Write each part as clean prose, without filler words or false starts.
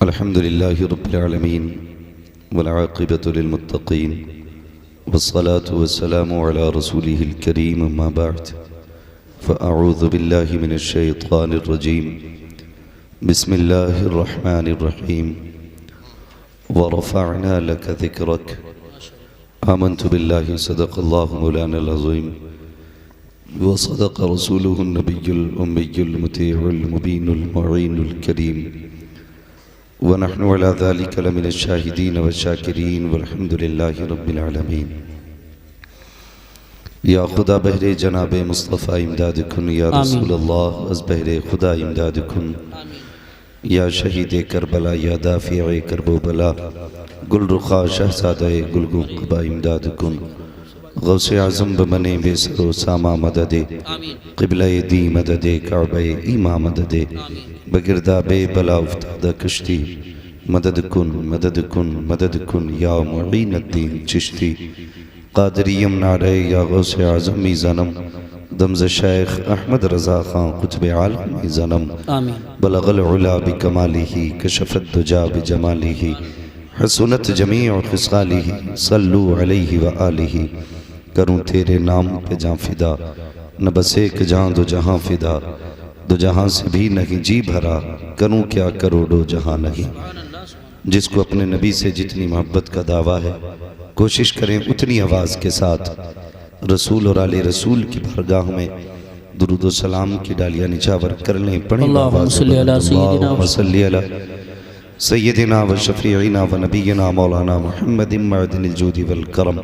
अल्हम्दुलिल्लाहि रब्बिल आलमीन वल आक़िबतु लिल मुत्तक़ीन वस्सलातु वस्सलामु अला रसूलिहिल करीम अम्मा बअद फ़अऊज़ु बिल्लाहि मिनश शैतानिर रजीम बिस्मिल्लाहिर रहमानिर रहीम व रफ़अना लका ज़िक्रक आमन्तु बिल्लाहि सदक़ल्लाहु मौलानल अज़ीम व सदक़ रसूलुहुन नबियुल उम्मियुल मुतीउल मुबीनुल मुईनुल करीम व नहनु अला ज़ालिका लमिनश शाहिदीन व शाकिरीन वल्हम्दुलिल्लाहि रब्बिल आलमीन। या खुदा बहरे जनाब मुस्तफ़ा इमदाद कुन, या रसूल अल्लाह अज़ बहरे खुदा इमदाद कुन, या शहीद करबला, या दाफ़िए करबो बला, गुल रुखा शहज़ादा गुलगुम क़बा इमदाद कुन, गौसे आज़म बने बेसरो सामा मददे, क़िबला दी मददे, काबा ईमा मददे, बगिरदा बे बला उफ्तादा कश्ती, मदद कुन मदद कुन मदद कुन, या मुईनुद्दीन चिश्ती, क़ादरियम नारे या गौसे आज़म ज़नम, दमज़ शेख अहमद रज़ा ख़ान क़ुत्ब आलम ज़नम, बलग़ल उला बिकमालिही कशफ़त दुजा बिजमालिही, हसनत जमीअ ख़िसालिही, सल्लु अलैहि व आलिही। करूँ तेरे नाम पे जाँ फ़िदा, न बस एक जाँ दो जहाँ फ़िदा, दो जहाँ से भी नहीं जी भरा, करूँ क्या करोड़ों जहाँ नहीं। जिसको अपने नबी से जितनी मोहब्बत का दावा है, कोशिश करें उतनी आवाज़ के साथ रसूल और आले रसूल की बारगाह में दुरूद व सलाम की डालियाँ निछावर कर लें। पढ़ें सय्यदिना व शफ़ीइना व नबीना मौलाना मुहम्मदिन मअदिनिल जूदि वल करम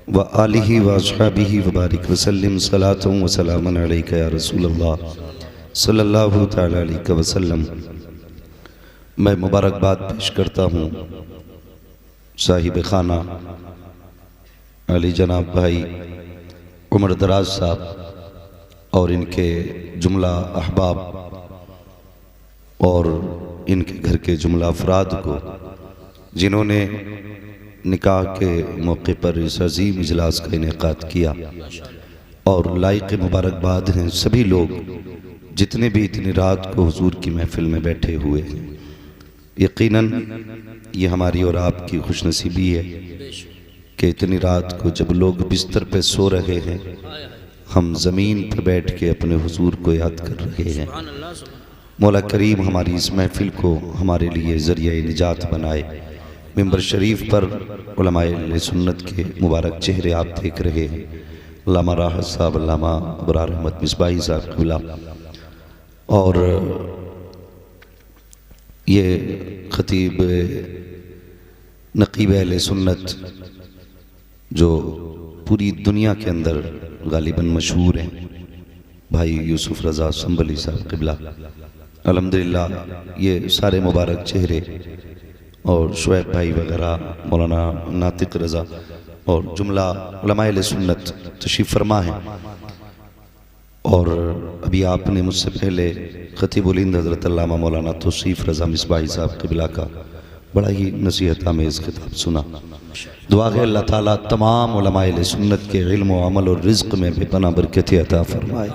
व आलिहि व अस्हाबिहि व बारिक व सल्लिम सलातुन व सलामन अलैका या रसूल अल्लाह सल्लल्लाहु तआला अलैहि वसल्लम। मैं मुबारकबाद पेश करता हूँ साहिब खाना अली जनाब भाई उमर दराज साहब और इनके जुमला अहबाब और इनके घर के जुमला अफराद को, जिन्होंने निकाह के मौके पर इस अजीम इजलास का इनेकाद किया। और लायक मुबारकबाद हैं सभी लोग जितने भी इतनी रात को हुजूर की महफिल में बैठे हुए हैं। यकीनन ये हमारी और आपकी खुशनसीबी है कि इतनी रात को जब लोग बिस्तर पे सो रहे हैं, हम ज़मीन पर बैठ के अपने हुजूर को याद कर रहे हैं। मौला करीम हमारी इस महफिल को हमारे लिए ज़रिया निजात बनाए। मिंबर शरीफ पर उलमाए सुन्नत के मुबारक चेहरे आप देख रहे हैं। अल्लामा राहत साहब, अल्लामा अबरार अहमद मिसबाही साहब क़िबला, और ये ख़तीब नक़ीब अहले सुन्नत जो पूरी दुनिया के अंदर गालिबन मशहूर हैं, भाई यूसुफ रज़ा संबली साहब क़िबला। अल्हम्दुलिल्लाह ये सारे मुबारक चेहरे और शुएब भाई वगैरह, मौलाना नातिक रज़ा और जुमला उलमाए अहले सुन्नत तशरीफ़ फरमा है। और अभी आपने मुझसे पहले ख़तीबुल हिंद हज़रत अल्लामा मौलाना तौसीफ़ रज़ा मिसबाही साहब क़िबला का बड़ा ही नसीहत आमेज़ खिताब सुना। दुआ है अल्लाह ताला तमाम उलमाए अहले सुन्नत के इल्म व अमल और रिज़्क़ में बेपनाह बरकत अता फरमाए।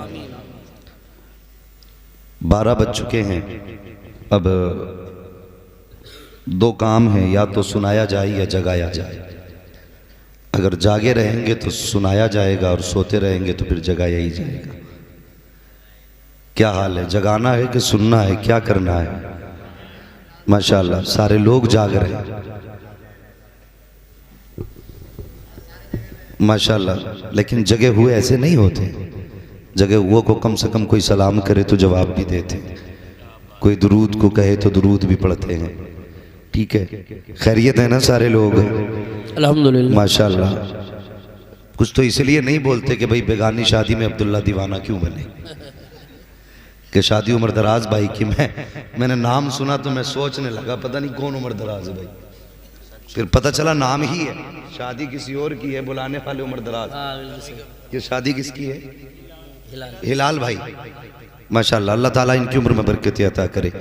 12 बज चुके हैं। अब दो काम हैं, या तो सुनाया जाए या जगाया जाए। अगर जागे रहेंगे तो सुनाया जाएगा और सोते रहेंगे तो फिर जगाया ही जाएगा। क्या हाल है? जगाना है कि सुनना है? क्या करना है? माशाअल्लाह सारे लोग जाग रहे हैं माशाअल्लाह, लेकिन जगे हुए ऐसे नहीं होते। जगे हुए को कम से कम कोई सलाम करे तो जवाब भी देते, कोई दुरूद को कहे तो दुरूद भी पढ़ते हैं। ठीक है, खैरियत है ना सारे लोग? अल्हम्दुलिल्लाह माशाअल्लाह। कुछ तो इसलिए नहीं बोलते कि भाई बेगानी शादी में अब्दुल्ला दीवाना क्यों बने, कि शादी उमर दराज भाई की। मैंने नाम सुना तो मैं सोचने लगा पता नहीं कौन उमर दराज है भाई, फिर पता चला नाम ही है, शादी किसी और की है, बुलाने वाले उमर दराज। ये शादी किसकी है? हिलाल भाई। माशाअल्लाह, अल्लाह ताला इनकी उम्र में बरकत अता करे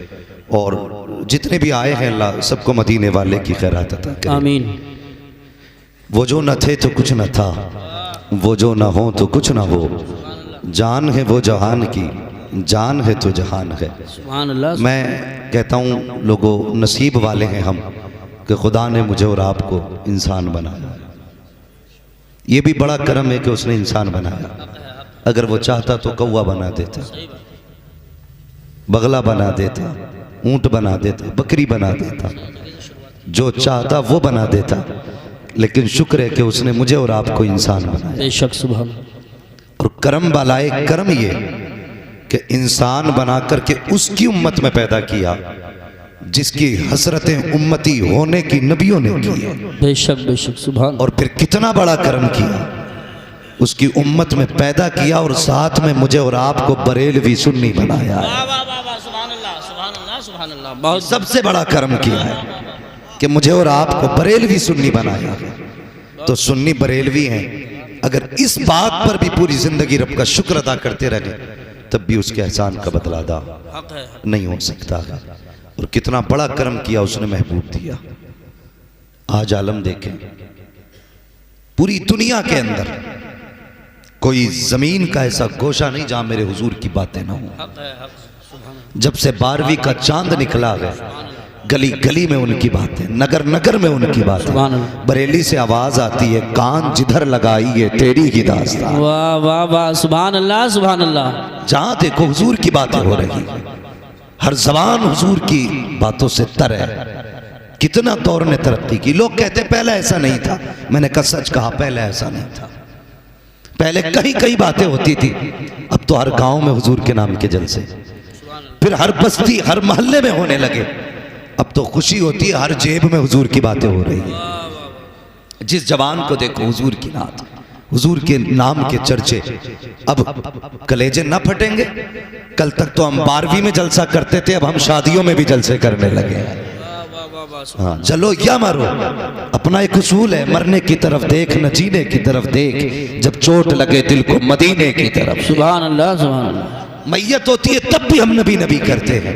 और जितने भी आए हैं अल्लाह सबको मदीने वाले की खैरात अता करे, आमीन। वो जो न थे तो कुछ न था, वो जो न हो तो कुछ न हो, जान है वो जहान की, जान है तो जहान है। सुभान अल्लाह। मैं कहता हूँ लोगों, नसीब वाले हैं हम कि खुदा ने मुझे और आपको इंसान बनाया। ये भी बड़ा करम है कि उसने इंसान बनाया। अगर वो चाहता तो कौवा बना देता, बगला बना देता, ऊंट बना देता, बकरी बना देता, जो चाहता वो बना देता। लेकिन शुक्र है कि उसने मुझे और आपको इंसान बनाया। बेशक सुभान। और करम वाला एक करम ये कि इंसान बना करके उसकी उम्मत में पैदा किया जिसकी हसरतें उम्मती होने की नबियों ने की है। बेशक बेशक सुभान। और फिर कितना बड़ा करम किया, उसकी उम्मत में पैदा किया और साथ में मुझे और आपको बरेलवी सुन्नी बनाया है। बहुत सबसे बड़ा करम किया है कि मुझे और आपको बरेलवी सुन्नी बनाया है। तो सुन्नी बरेलवी हैं, अगर इस बात पर भी पूरी जिंदगी रब का शुक्र अदा करते रहे तब भी उसके एहसान का बदला अदा नहीं हो सकता है। और कितना बड़ा कर्म किया उसने, महबूब दिया। आज आलम देखें, पूरी दुनिया के अंदर कोई जमीन का ऐसा गोशा नहीं जहां मेरे हुजूर की बातें ना हो। जब से 12वीं का चांद निकला है, गली गली में उनकी बातें, नगर नगर में उनकी बातें। बरेली से आवाज आती है, कान जिधर लगाई है तेरी ही दास्तान। वाह वाह वाह, सुभान अल्लाह सुभान अल्लाह। जहां देखो हुजूर की बातें हो रही, हर जबान हुजूर की बातों से तर है। कितना दौर ने तरक्की की। लोग कहते पहले ऐसा नहीं था, मैंने कहा सच कहा, पहले ऐसा नहीं था। पहले कई कई बातें होती थी, अब तो हर गांव में हुजूर के नाम के जलसे, फिर हर बस्ती हर मोहल्ले में होने लगे। अब तो खुशी होती है, हर जेब में हुजूर की बातें हो रही है। जिस जवान को देखो हुजूर की नात, हुजूर के नाम के चर्चे। अब कलेजे ना फटेंगे। कल तक तो हम 12वीं में जलसा करते थे, अब हम शादियों में भी जलसे करने लगे हैं। हाँ, चलो या मरो, अपना एक उसूल है, मरने की तरफ देख न जीने की तरफ देख, जब चोट लगे दिल को मदीने की तरफ। सुभान अल्लाह सुभान अल्लाह। मैयत होती है तब भी हम नबी नबी करते हैं,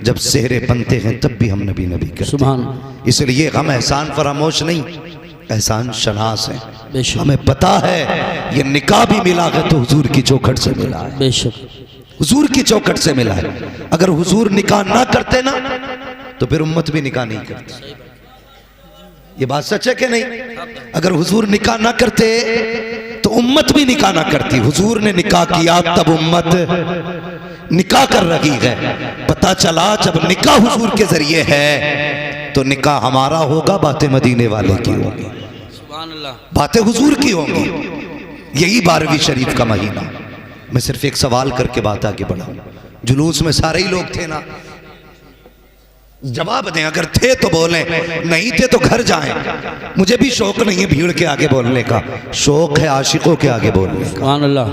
जब सेहरे बनते हैं तब भी हम नबी नबी करते हैं। इसलिए हम एहसान फरामोश नहीं, एहसान शनास है। हमें पता है ये निकाह भी मिला है तो हुजूर की चौखट से मिला है। बेशक हुजूर की चौखट से मिला है। अगर हुजूर निकाह ना करते ना तो फिर उम्मत भी निकाह नहीं करती। ये बात सच है कि नहीं? अगर हुजूर निकाह ना करते तो उम्मत भी निकाह ना करती। हुजूर ने निकाह किया तब उम्मत निकाह कर रही है। पता चला जब निकाह हुजूर के जरिए है तो निकाह हमारा होगा, बातें मदीने वाले की होगी, बातें हुजूर की होंगी। यही 12वीं शरीफ का महीना। मैं सिर्फ एक सवाल करके बात आगे बढ़ाऊं। जुलूस में सारे ही लोग थे ना? जवाब दें, अगर थे तो बोलें, नहीं थे तो घर जाएं। मुझे भी शौक नहीं है भीड़ के आगे बोलने का, शौक है आशिकों के आगे बोलने का। सुभान अल्लाह।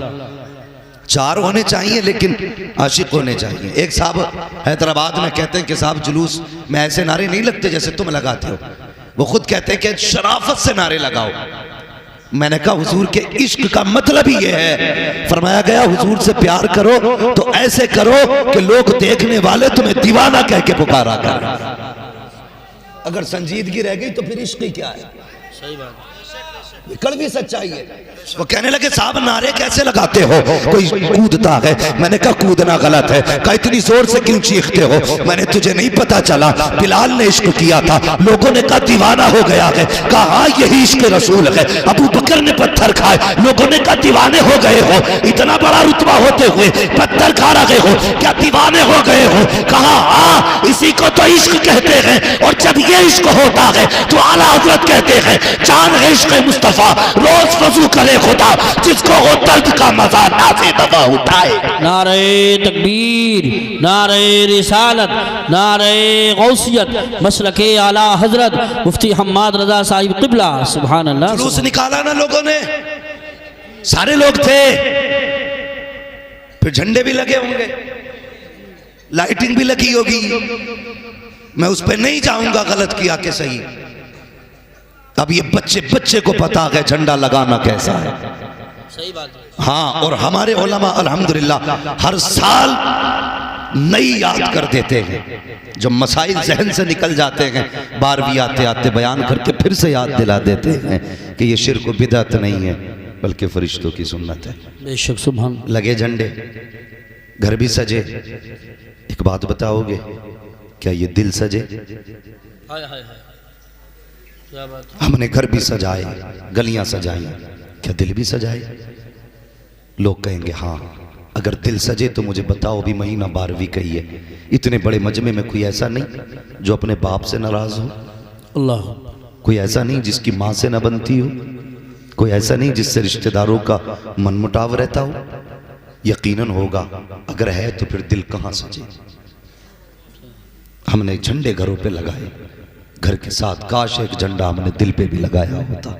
4 होने चाहिए लेकिन आशिक होने चाहिए। एक साहब हैदराबाद में कहते हैं कि साहब जुलूस में ऐसे नारे नहीं लगते जैसे तुम लगाते हो। वो खुद कहते हैं कि शराफत से नारे लगाओ। मैंने कहा हुजूर के इश्क का मतलब ही ये है, फरमाया गया हुजूर से प्यार करो तो ऐसे करो कि लोग देखने वाले तुम्हें दीवाना कह के पुकारा कर। अगर संजीदगी रह गई तो फिर इश्क ही क्या है? सही बात, कड़वी सच्चाई है। वो कहने लगे साहब नारे कैसे लगाते हो, कोई कूदता है। मैंने कहा कूदना गलत है। कहा इतनी जोर से क्यों चीखते हो? मैंने तुझे नहीं पता चला, बिलाल ने इश्क किया था, लोगों ने कहा दीवाना हो गया है। कहा हाँ यही इश्क रसूल है। अबू बकर ने पत्थर खाए, लोगों ने कहा दीवाने हो गए हो, इतना बड़ा रुतबा होते हुए पत्थर खा रहे हो, क्या दीवाने हो गए हो? कहा हाँ इसी को तो इश्क कहते हैं, और जब ये इश्क होता है तो आला हजरत कहते हैं जान है इश्क मुस्तफा, रोज वजू करे खुदा, जिसको वो दर्द का मजा ना से दवा उठाए। नारे तकबीर, नारे रिसालत, नारे गौसियत, मसलके आला हजरत मुफ्ती हम्माद रजा साहिब क़िबला। सुभान अल्लाह। जुलूस निकाला ना लोगों ने, सारे लोग थे, फिर झंडे भी लगे होंगे, लाइटिंग भी लगी होगी। मैं उस पर नहीं जाऊंगा गलत किया कि सही। अब ये बच्चे बच्चे को पता है झंडा लगाना कैसा है। सही बात है। हाँ, और हमारे उलमा अल्हम्दुलिल्लाह हर साल नई याद कर देते हैं। जो मसाइल जहन से निकल जाते हैं 12वीं आते आते बयान करके फिर से याद दिला देते हैं कि ये शिर्क व बिदअत नहीं है बल्कि फरिश्तों की सुन्नत है। बेशक सुभान। लगे झंडे, घर भी सजे, एक बात बताओगे, क्या ये दिल सजे? हाय हाय हाय, क्या बात है। हमने घर भी सजाए, गलियां सजाई, क्या दिल भी सजाए? लोग कहेंगे हाँ, अगर दिल सजे तो मुझे बताओ भी महीना 12वीं का ही है, इतने बड़े मजमे में कोई ऐसा नहीं जो अपने बाप से नाराज हो, अल्लाह, कोई ऐसा नहीं जिसकी माँ से न बनती हो, कोई ऐसा नहीं जिससे रिश्तेदारों का मनमुटाव रहता हो। यकीनन होगा, अगर है तो फिर दिल कहाँ सजे? हमने झंडे घरों पे लगाए, घर के साथ काश एक झंडा हमने दिल पे भी लगाया होता।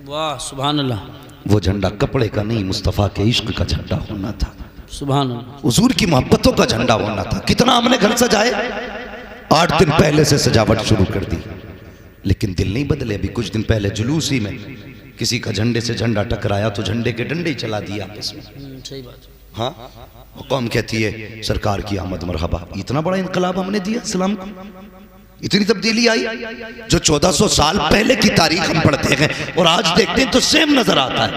वाह सुभान अल्लाह, वो झंडा कपड़े का नहीं, मुस्तफ़ा के इश्क का झंडा होना था, सुभान अल्लाह, हुजूर की मोहब्बतों का झंडा होना था। कितना हमने घर सजाए, 8 दिन पहले से सजावट शुरू कर दी, लेकिन दिल नहीं बदले। अभी कुछ दिन पहले जुलूस ही में किसी का झंडे से झंडा टकराया तो झंडे के डंडे ही चला दिया आपस में। सही बात। हाँ, कौम कहती है सरकार की आमद मरहबा। इतना बड़ा इनकलाब हमने दिया इस्लाम को, इतनी तब्दीली आई जो 1400 साल पहले की तारीख हम पढ़ते हैं और आज देखते हैं तो सेम नजर आता है।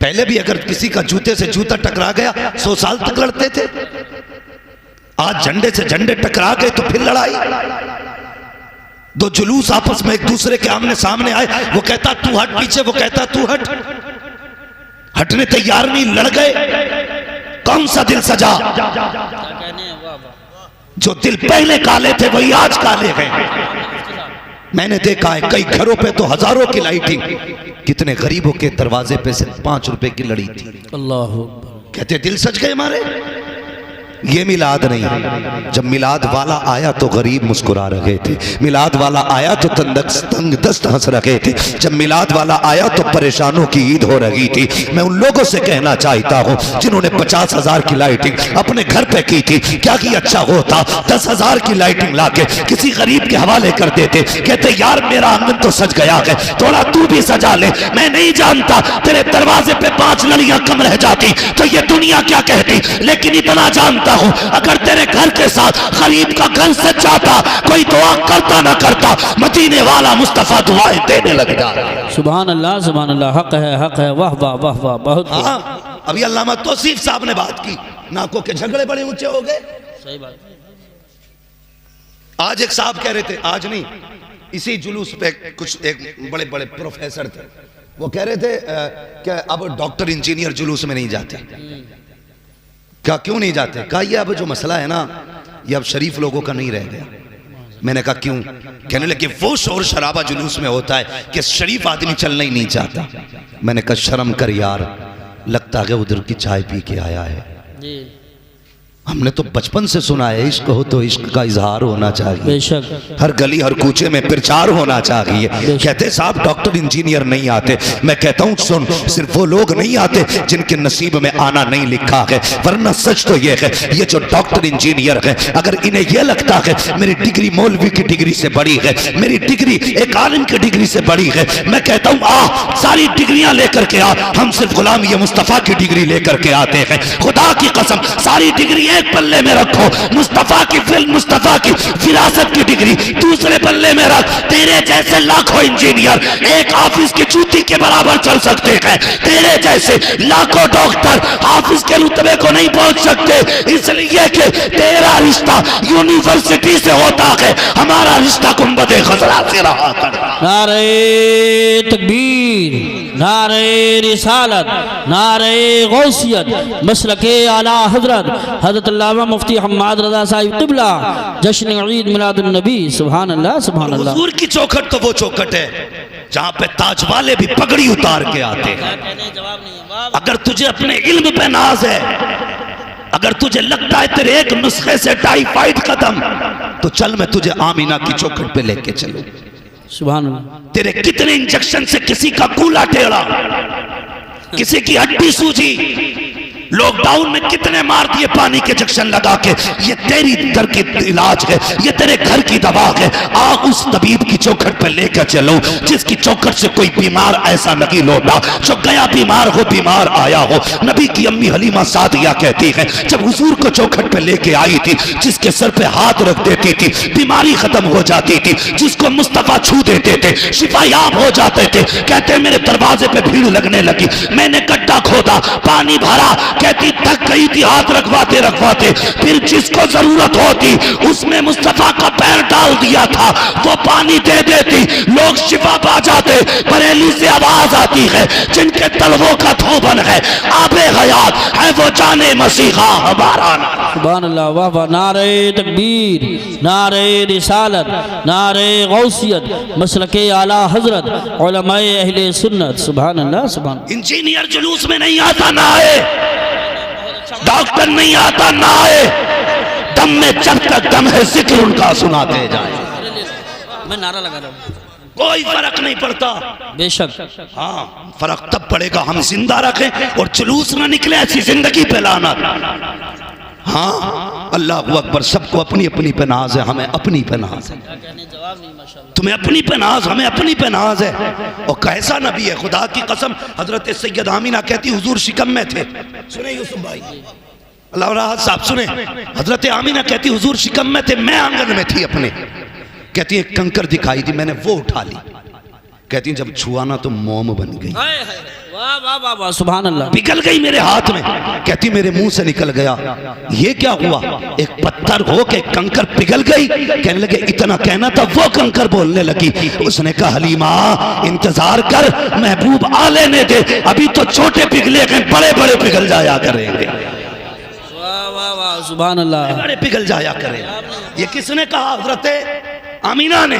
पहले भी अगर किसी का जूते से जूता टकरा गया 100 साल तक लड़ते थे, आज झंडे से झंडे टकरा गए तो फिर लड़ाई। दो जुलूस आपस में एक दूसरे के आमने सामने आए, वो कहता तू हट पीछे, वो कहता तू हट, हटने तैयार नहीं, लड़ गए। कौन सा दिल सजा? जो दिल पहले काले थे वही आज काले हैं। मैंने देखा है कई घरों पे तो हजारों की लाइटिंग, कितने गरीबों के दरवाजे पे सिर्फ 5 रुपए की लड़ी थी। अल्लाह, कहते दिल सज गए हमारे। ये मिलाद नहीं, जब मिलाद वाला आया तो गरीब मुस्कुरा रहे थे, मिलाद वाला आया तो तंग दस्त हंस रहे थे, जब मिलाद वाला आया तो परेशानों की ईद हो रही थी। मैं उन लोगों से कहना चाहता हूँ जिन्होंने 50,000 की लाइटिंग अपने घर पे की थी, क्या कि अच्छा होता 10,000 की लाइटिंग लाके किसी गरीब के हवाले कर देते, कहते यार मेरा आंगन तो सज गया है, थोड़ा तू भी सजा ले। मैं नहीं जानता तेरे दरवाजे पे 5 लड़ियां कम रह जाती तो ये दुनिया क्या कहती, लेकिन इतना जानता हूं अगर तेरे घर के साथ गरीब का घर सज जाता, कोई दुआ करता ना करता, मदीने वाला मुस्तफा दुआएं देने लग जाता। सुभान अल्लाह, सुभान अल्लाह, हक है, हक है, वाह वाह वाह वाह, बहुत। हाँ, अभी अल्लामा तौसीफ साहब ने बात की, नाकों के झगड़े बड़े ऊंचे हो गए। सही बात। आज एक साहब कह रहे थे, आज नहीं, इसी जुलूस पे कुछ एक बड़े बड़े प्रोफेसर थे, वो कह रहे थे कि अब डॉक्टर इंजीनियर जुलूस में नहीं जाते। क्या क्यों नहीं जाते? कहा ये अब जो मसला है ना, ये अब शरीफ लोगों का नहीं रह गया। मैंने कहा क्यों? कहने लगे वो शोर शराबा जुलूस में होता है कि शरीफ आदमी चलना ही नहीं चाहता। मैंने कहा शर्म कर यार, लगता है उधर की चाय पी के आया है। हमने तो बचपन से सुना है इश्क हो तो इश्क का इजहार होना चाहिए, बेशक हर गली हर कूचे में प्रचार होना चाहिए। कहते साहब डॉक्टर इंजीनियर नहीं आते, मैं कहता हूँ सुन, सिर्फ वो लोग नहीं आते जिनके नसीब में आना नहीं लिखा है, वरना सच तो ये है ये जो डॉक्टर इंजीनियर है, अगर इन्हें यह लगता है मेरी डिग्री मौलवी की डिग्री से बड़ी है, मेरी डिग्री एक आलिम की डिग्री से बड़ी है, मैं कहता हूँ आ सारी डिग्रियां लेकर के आ, हम सिर्फ गुलाम ये मुस्तफा की डिग्री लेकर के आते हैं। खुदा की कसम सारी डिग्री एक पल्ले में रखो, मुस्तफा की फिल्म, मुस्तफा की विरासत की डिग्री दूसरे पल्ले में रख। तेरे जैसे लाखों इंजीनियर एक ऑफिस की जूती के बराबर चल सकते हैं, तेरे जैसे लाखों डॉक्टर ऑफिस के रुतबे को नहीं पहुंच सकते, इसलिए कि तेरा रिश्ता यूनिवर्सिटी से होता है, हमारा रिश्ता गुंबद खजरा से रहा करता। नारे तकबीर, नारे रिसालत, नारे गौसियत, मसलके आला हजरत हजरत अल्लामा मुफ्ती हम्माद रज़ा साहिब क़िबला, जश्न ईद मिलादुन नबी। सुभान अल्लाह, सुभान अल्लाह। हुजूर की चौखट तो वो चौखट है जहां पे ताज वाले भी पगड़ी उतार के आते हैं। अगर तुझे अपने इल्म पे नाज है, अगर तुझे लगता है तेरे एक नुस्खे से टाइफाइड खत्म, तो चल मैं तुझे आमीना की चौखट पे लेके चलूं। सुभान अल्लाह। तेरे कितने इंजेक्शन से किसी का कूला टेढ़ा, किसी की हड्डी सूजी, लॉकडाउन में कितने मार दिए पानी के इंजेक्शन लगा के, ये तेरी दर की इलाज है, ये तेरे घर की दवा है। आ उस तबीब की चौखट पर लेकर चलो जिसकी चौखट से कोई बीमार ऐसा नहीं लौटा जो गया बीमार हो, बीमार आया हो। नबी की अम्मी हलीमा सादिया कहती है जब हुजूर को चौखट पर लेके आई थी, जिसके सर पे हाथ रख देती थी बीमारी खत्म हो जाती थी, जिसको मुस्तफा छू देते थे शिफायाब हो जाते थे। कहते मेरे दरवाजे पे भीड़ लगने लगी, मैंने गड्ढा खोदा, पानी भरा, कहती थक गई थी हाथ रखवाते रखवाते, फिर जिसको जरूरत होती उसमें मुस्तफा का पैर डाल दिया था, वो पानी दे देती, लोग शिफा पा जाते। बरेली से आवाज आती है जिनके तलवों का धोबन है आबे हयात है वो जाने मसीहा हमारा नारा। सुभान अल्लाह, वाह वाह। नारे तकबीर, नारे रिसालत, नारे गौसियत, मसलके आला हजरत, उलमाए अहले सुन्नत। सुभान अल्लाह, सुभान। इंजीनियर जुलूस में नहीं आता ना आए, डॉक्टर नहीं आता ना आए, दम में जब तक दम है जिक्र उनका सुनाते जाए, मैं नारा लगा रहा हूँ, कोई फर्क नहीं पड़ता। बेशक। हाँ फर्क तब पड़ेगा हम जिंदा रखें और जुलूस ना निकले ऐसी जिंदगी पे लाना। हाँ अल्लाह अकबर, सबको अपनी अपनी पे नाज है, हमें अपनी पे नाज है। तुम्हें अपनी पे नाज, हमें अपनी पे नाज है। और कैसा नबी है खुदा की कसम। हजरत सैयद आमीना कहती हुजूर शिकम में थे, सुने यूसुफ भाई अल्लाह राहत साहब सुने, हजरत आमीना कहती हुजूर शिकम में थे, मैं आंगन में थी अपने, कहती एक कंकर दिखाई थी, मैंने वो उठा ली, कहती जब छुआ ना तो मोम बन गई। वाह वाह वाह वाह, सुभान अल्लाह। पिघल गई मेरे हाथ में, कहती मेरे मुंह से निकल गया। ये क्या हुआ? एक पत्थर हो के कंकर पिघल गई। कहने लगे इतना कहना था, वो कंकर बोलने लगी। उसने कहा हलीमा इंतजार कर, महबूब आ लेने दे, अभी तो छोटे पिघले गए, बड़े बड़े पिघल जाया करेंगे। वाह वाह वाह, सुभान अल्लाह। बड़े पिघल जाया करेंगे। ये किसने कहा? हजरत आमीना ने।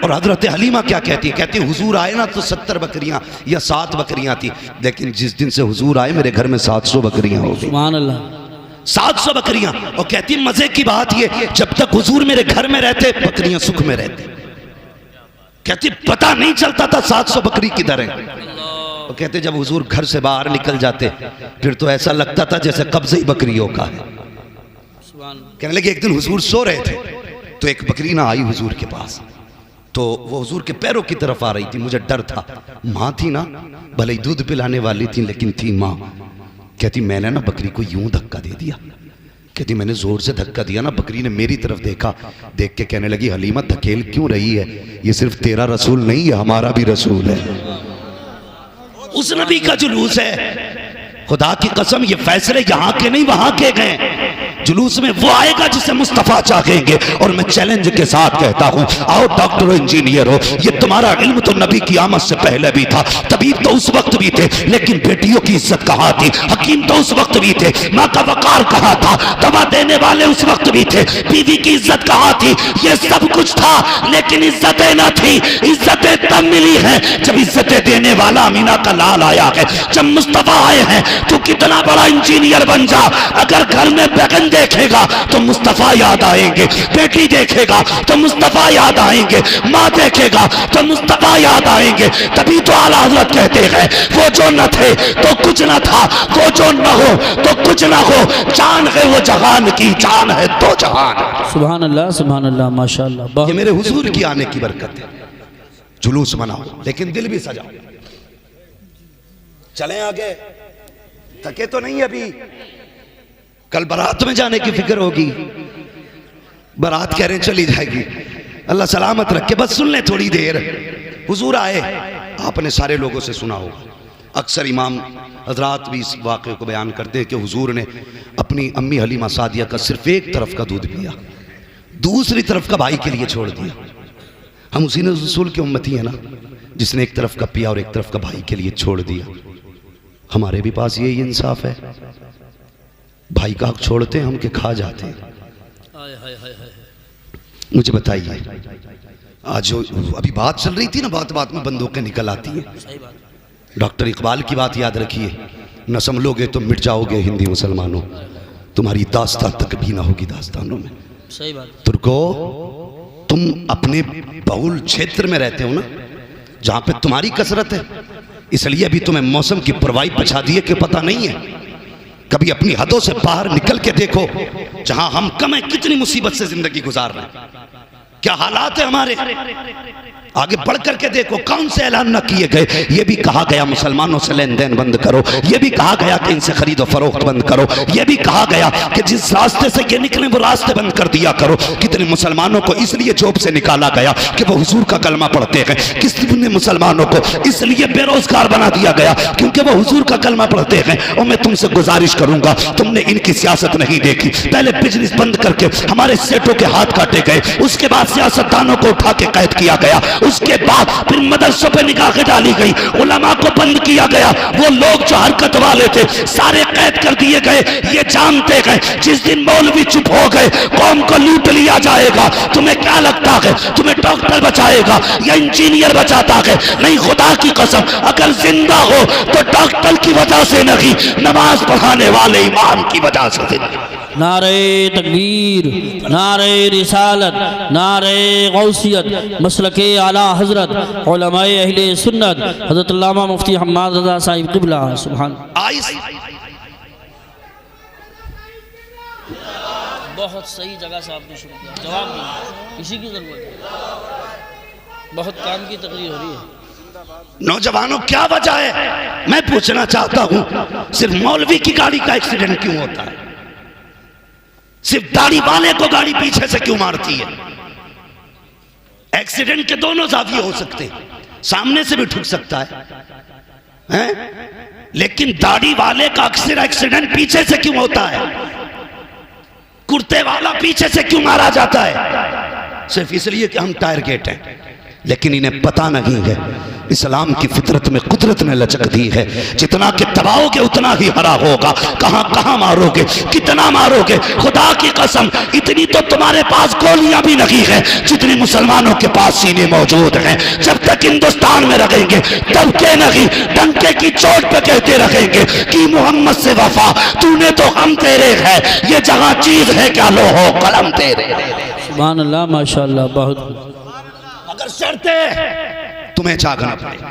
और हजरत हलीमा क्या कहती है? कहती हुजूर आए ना तो 70 बकरियां या 7 बकरियां थी, लेकिन जिस दिन से हुजूर आए मेरे घर में 700 बकरियां हो गई। सुभान अल्लाह, 700 बकरियां। और कहती मजे की बात ये, जब तक हुजूर मेरे घर में रहते बकरियां सुख में रहती। कहती पता नहीं चलता था 700 बकरी किधर है। और कहते जब हुजूर घर से बाहर निकल जाते फिर तो ऐसा लगता था जैसे कब्जे ही बकरियों का है। कहने लगे एक दिन हुजूर सो रहे थे तो एक बकरी ना आई हुजूर के पास, तो वो हुजूर के पैरों की तरफ आ रही थी। मुझे डर था, माँ थी ना, भले ही दूध पिलाने वाली थी लेकिन थी माँ। कहती मैंने ना बकरी को यूं धक्का दे दिया। कहती मैंने जोर से धक्का दिया ना, बकरी ने मेरी तरफ देखा, देख के कहने लगी हलीमा धकेल क्यों रही है, ये सिर्फ तेरा रसूल नहीं है हमारा भी रसूल है। उस नबी का जुलूस है। खुदा की कसम ये फैसले यहाँ के नहीं वहां के गए। जुलूस में वो आएगा जिसे मुस्तफा चाहेंगे। और मैं चैलेंज के साथ कहता हूँ, आओ डॉक्टर हो, इंजीनियर हो, ये तुम्हारा इल्म तो नबी की आमद से पहले भी था, तबीब तो उस वक्त भी थे, लेकिन बेटियों की इज्जत कहाँ थी? हकीम तो उस वक्त भी थे, माँ का वकार कहाँ था? दवा देने वाले उस वक्त भी थे, बीवी की इज्जत कहाँ थी? ये सब कुछ था लेकिन इज्जतें न थी। इज्जतें तब मिली हैं जब इज्जतें देने वाला अमीना का लाल आया है। जब मुस्तफा आए हैं तो कितना बड़ा इंजीनियर बन जा, अगर घर में बैगन देखेगा तो मुस्तफा याद आएंगे, बेटी देखेगा तो मुस्तफा याद आएंगे, माँ देखेगा तो मुस्तफा याद आएंगे। तभी तो आला हजरत कहते हैं वो जो न थे तो कुछ न था, वो जो न हो तो कुछ न हो, जान है वो जहान की, जान है तो जहान। सुभान अल्लाह, सुभान अल्लाह, माशाअल्लाह। ये मेरे हुजूर की आने की बरकत है। जुलूस मनाओ लेकिन दिल भी सजाओ। चलें आगे, थके तो नहीं अभी, कल बारात में जाने की फिक्र होगी। बारात कह रहे चली जाएगी, अल्लाह सलामत रखे। बस सुन ले थोड़ी देर। हुजूर आए, आपने सारे लोगों से सुना होगा, अक्सर इमाम हजरात भी इस वाक़े को बयान करते हैं कि हुजूर ने अपनी अम्मी हलीमा सादिया का सिर्फ एक तरफ का दूध पिया, दूसरी तरफ का भाई के लिए छोड़ दिया। हम उसी ने रसूल की उम्मती है ना, जिसने एक तरफ का पिया और एक तरफ का भाई के लिए छोड़ दिया। हमारे भी पास यही इंसाफ है, भाई का हक छोड़ते हैं हम के खा जाते हैं। मुझे बताइए, आज जो अभी बात चल रही थी ना, बात बात में बंदूकें निकल आती हैं। डॉक्टर इकबाल की बात याद रखिए, न संभलोगे तो मिट जाओगे हिंदी मुसलमानों, तुम्हारी दास्तान तक भी ना होगी दास्तानों में। सही बात। तुर्को, तुम अपने बहुल क्षेत्र में रहते हो ना, जहां पे तुम्हारी कसरत है, इसलिए अभी तुम्हें मौसम की परवाही पछा दिए कि पता नहीं है। कभी अपनी हदों से बाहर निकल के देखो, जहां हम कम है कितनी मुसीबत से जिंदगी गुजार रहे हैं। क्या हालात है हमारे। आगे बढ़ करके देखो कौन से ऐलान न किए गए। ये भी कहा गया मुसलमानों से लेन देन बंद करो, ये भी कहा गया कि इनसे खरीदो फरोख्त बंद करो, ये भी कहा गया कि जिस रास्ते से ये निकले वो रास्ते बंद कर दिया करो। कितने मुसलमानों को इसलिए जॉब से निकाला गया कि वो हुजूर का कलमा पढ़ते हैं। कितने मुसलमानों को इसलिए बेरोजगार बना दिया गया क्योंकि वो हुजूर का कलमा पढ़ते हैं। और मैं तुमसे गुजारिश करूंगा, तुमने इनकी सियासत नहीं देखी। पहले बिजनेस बंद करके हमारे सेठों के हाथ काटे गए, उसके बाद सियासतदानों को उठा के कैद किया गया, उसके बाद फिर मदरसों पे निगाहें डाली गई, उलमा को बंद किया गया। वो लोग जो हरकत वाले थे सारे कैद कर दिए गए। ये जानते गए जिस दिन मौलवी चुप हो गए कौम को लूट लिया जाएगा। तुम्हें क्या लगता है तुम्हें डॉक्टर बचाएगा या इंजीनियर बचाता है? नहीं, खुदा की कसम अगर जिंदा हो तो डॉक्टर की वजह से नहीं, नमाज पढ़ाने वाले इमाम की वजह से। नारे तकबीर, नारे रिसालत, नारे गौसियत, मसलके आला हजरत उलमाए अहले सुन्नत हजरत अल्लामा मुफ्ती हम्माद रज़ा साहिब क़िबला। सुभान। बहुत सही जगह से आपने शुरू किया, जवाब नहीं किसी की जरूरत है, बहुत काम की तकरीर हो रही है। नौजवानों क्या वजह है मैं पूछना चाहता हूं, सिर्फ मौलवी की गाड़ी का एक्सीडेंट क्यों होता है? सिर्फ दाढ़ी वाले को गाड़ी पीछे से क्यों मारती है? एक्सीडेंट के दोनों जाविये हो सकते हैं, सामने से भी ठुक सकता है? लेकिन दाढ़ी वाले का अक्सर एक्सीडेंट पीछे से क्यों होता है? कुर्ते वाला पीछे से क्यों मारा जाता है? सिर्फ इसलिए कि हम टायर गेट हैं। लेकिन इन्हें पता नहीं है इस्लाम की फितरत में कुदरत ने लचक दी है, जितना कि दबाओगे उतना ही हरा होगा। कहां कहां मारोगे, कितना मारोगे? खुदा की कसम इतनी तो तुम्हारे पास गोलियां भी नहीं है जितनी मुसलमानों के पास सीने मौजूद हैं। जब तक हिंदुस्तान में रहेंगे तब के नहीं डंके की चोट पे कहते रहेंगे कि मोहम्मद से वफा, तूने तो हम तेरे है, ये जहां चीज है क्या लो हो कलम तेरे। सुभान अल्लाह, माशाअल्लाह, बहुत। अगर शर्त है तुम्हें जागना पड़ेगा,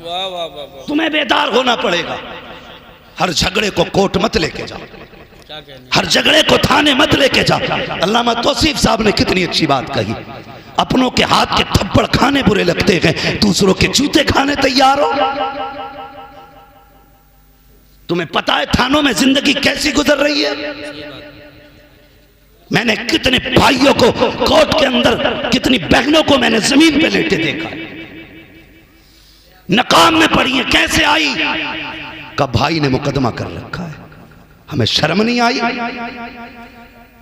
वाह वाह वाह, तुम्हें बेदार होना पड़ेगा। हर झगड़े को कोर्ट मत लेके जाओ, हर झगड़े को थाने मत लेके जाओ। अल्लामा तौसीफ साहब ने कितनी अच्छी बात कही, अपनों के हाथ के थप्पड़ खाने बुरे लगते हैं, दूसरों के जूते खाने तैयार हो। तुम्हें पता है थानों में जिंदगी कैसी गुजर रही है? मैंने कितने भाइयों को कोर्ट के अंदर, कितनी बहनों को मैंने जमीन पे लेटे देखा, नकाम में पड़ी है। कैसे आई? कब भाई ने मुकदमा कर रखा है, हमें शर्म नहीं आई?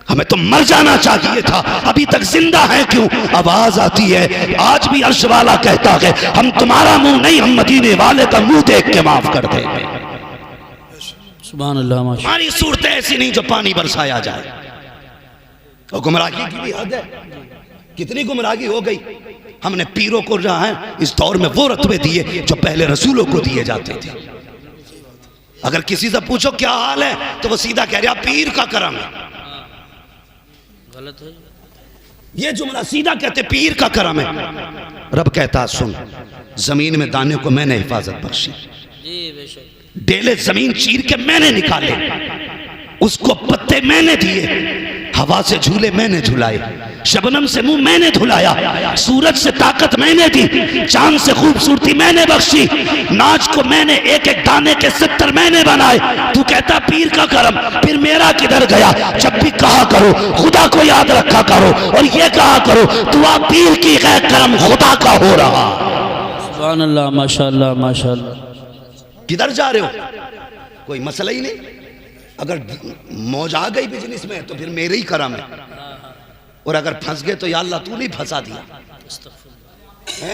हमें तो मर जाना चाहिए था, अभी तक जिंदा है क्यों? आवाज आती है, आज भी अर्श वाला कहता है हम तुम्हारा मुंह नहीं, हम मदीने वाले का मुंह देख के माफ कर देंगे। सुभान अल्लाह, हमारी सूरतें ऐसी नहीं जो पानी बरसाया जाए। और गुमराही की भी हद है, कितनी गुमराही हो गई। हमने पीरों को जो है इस दौर में वो रत्बे दिए जो पहले रसूलों को दिए जाते थे। अगर किसी से पूछो क्या हाल है तो वो सीधा कह रहा पीर का करम है। गलत है ये जुमला, सीधा कहते पीर का करम है। रब कहता सुन, जमीन में दाने को मैंने हिफाजत बख्शी, डेले जमीन चीर के मैंने निकाले, उसको पत्ते मैंने दिए, हवा से झूले मैंने झुलाए, शबनम से मुंह मैंने धुलाया, सूरज से ताकत मैंने दी, चांद से खूबसूरती मैंने बख्शी, नाच को मैंने एक एक दाने के 70 मैंने बनाए। तू कहता पीर का करम, फिर मेरा किधर गया? जब भी कहा करो खुदा को याद रखा करो, और ये कहा करो दुआ पीर की है, करम खुदा का हो रहा। सुभान अल्लाह, माशाअल्लाह माशाअल्लाह। किधर जा रहे हो? कोई मसला ही नहीं। अगर मौज आ गई बिजनेस में तो फिर मेरे ही करम है, और अगर फंस गए तो या अल्लाह तू नहीं फंसा दिया।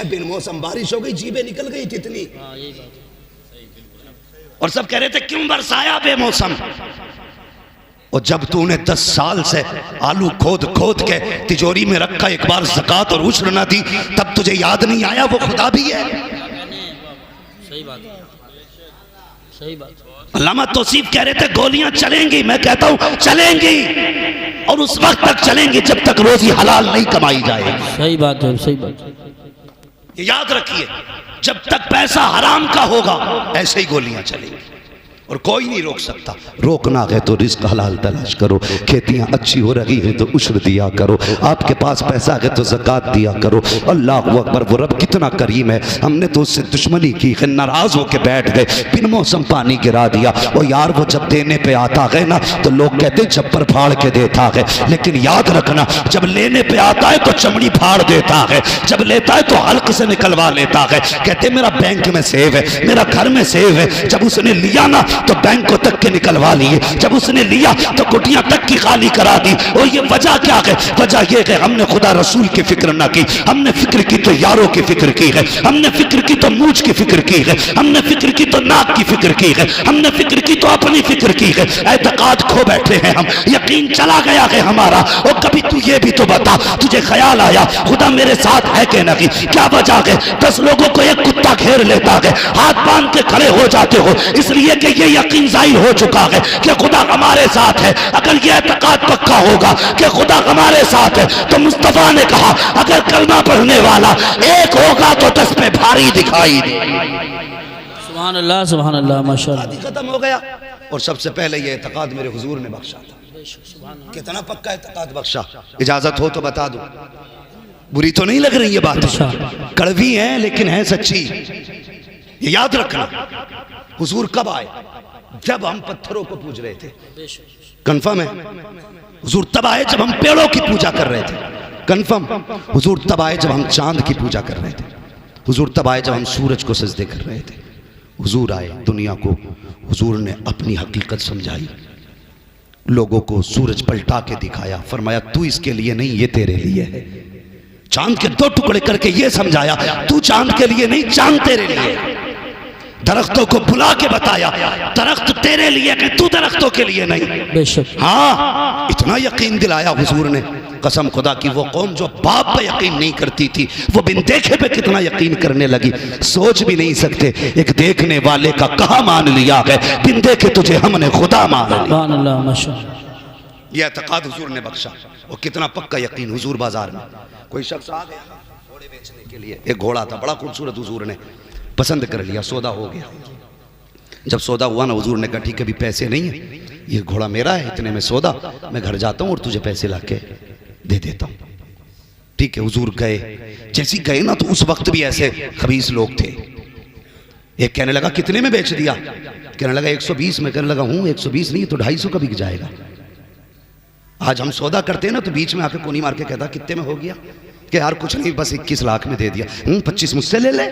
बिन मौसम बारिश हो गई, जीबे निकल गई कितनी, और सब कह रहे थे क्यों बरसाया बेमौसम। और जब तूने 10 साल से आलू खोद खोद के तिजोरी में रखा, एक बार ज़कात और उश्र ना दी, तब तुझे याद नहीं आया वो खुदा भी है। सही बात, सही बात। अल्लामा तौसीफ कह रहे थे गोलियां चलेंगी, मैं कहता हूं चलेंगी, और उस वक्त तक चलेंगी जब तक रोजी हलाल नहीं कमाई जाएगी। सही बात है, सही बात। ये याद रखिए, जब तक पैसा हराम का होगा ऐसे ही गोलियां चलेंगी। और कोई नहीं रोक सकता। रोकना है तो रिस्क हलाल तलाश करो, खेतियाँ अच्छी हो रही हैं तो उश्र दिया करो, आपके पास पैसा है तो ज़कात दिया करो। अल्लाह अकबर, वो रब कितना करीम है। हमने तो उससे दुश्मनी की, नाराज़ होकर बैठ गए, बिन मौसम पानी गिरा दिया। और यार वो जब देने पे आता है ना तो लोग कहते छप्पर फाड़ के देता है, लेकिन याद रखना जब लेने पे आता है तो चमड़ी फाड़ देता है, जब लेता है तो हल्क से निकलवा लेता है। कहते मेरा बैंक में सेव है, मेरा घर में सेव है। जब उसने लिया ना तो बैंक को तक के निकलवा लिए, जब उसने लिया तो कुटियां तक की खाली करा दी। और ये वजह क्या है? वजह ये है हमने खुदा रसूल की फिक्र ना की, हमने फिक्र की तो यारों की फिक्र की है, हमने फिक्र की तो मूछ की फिक्र की है, हमने फिक्र की तो नाक की फिक्र की है, हमने फिक्र की तो अपनी फिक्र की है। एतकाद खो बैठे हैं हम, यकीन चला गया है हमारा। और कभी तू ये भी तो बता, तुझे ख्याल आया खुदा मेरे साथ है कि नहीं? क्या वजह है 10 लोगों को एक कुत्ता घेर लेता है, हाथ बांध के खड़े हो जाते हो, इसलिए कि ये यकीन जाहिर हो चुका है कि खुदा हमारे साथ है। अगर ये एतकाद पक्का होगा कि खुदा हमारे साथ है तो मुस्तफा ने कहा अगर कलमा पढ़ने वाला एक होगा तो 10 पे भारी दिखाई दे। सुभान अल्लाह, सुभान अल्लाह, माशाअल्लाह। खत्म हो गया। और सबसे पहले ये एतकाद मेरे हुजूर ने बख्शा था। कितना पक्का एतकाद बख्शा, इजाजत हो तो बता दो। बुरी तो नहीं लग रही ये बात? कड़वी है लेकिन है सच्ची, ये याद रखना। हुजूर कब आए? जब हम पत्थरों को पूज रहे थे। कंफर्म है? हुजूर तब आए जब हम पेड़ों की पूजा कर रहे थे। कंफर्म? हुजूर तब आए जब हम चांद की पूजा कर रहे थे। हुजूर तब आए जब हम सूरज को सजदे कर रहे थे। हुजूर आए दुनिया को, हुजूर ने अपनी हकीकत समझाई, लोगों को सूरज पलटा के दिखाया, फरमाया तू इसके लिए नहीं, ये तेरे लिए है। चांद के 2 टुकड़े करके ये समझाया तू चांद के लिए नहीं, चांद तेरे लिए। दरख्तों को बुला के बताया दरख्त तेरे लिए कि तू दरख्तों के लिए नहीं। बेशक। हाँ, इतना यकीन दिलाया हुजूर ने, कसम खुदा की वो कौम जो बाप पे यकीन नहीं करती थी वो बिन देखे पे कितना यकीन करने लगी। सोच भी नहीं सकते एक देखने वाले का कहा मान लिया है, बिन देखे तुझे हमने खुदा मान लिया। यह एतकाद हुजूर ने बख्शा। और कितना पक्का यकीन। हुजूर बाजार में कोई शख्स आ गया घोड़े बेचने के लिए, एक घोड़ा था बड़ा खूबसूरत, हुजूर ने पसंद कर लिया, सौदा हो गया। जब सौदा हुआ ना हुजूर ने कहा ठीक है अभी पैसे नहीं है, ये घोड़ा मेरा है, इतने में सौदा, मैं घर जाता हूँ और तुझे पैसे लाके दे देता हूँ। ठीक है, हुजूर गए। जैसे गए ना तो उस वक्त भी ऐसे खबीस लोग थे। एक कहने लगा कितने में बेच दिया? कहने लगा 120 में। कहने लगा हूँ 120 नहीं तो 250 का बिक जाएगा। आज हम सौदा करते हैं ना तो बीच में आके कोनी मार के कहता कितने में हो गया? कि यार कुछ नहीं बस 21 लाख में दे दिया। 25 मुझसे ले ले।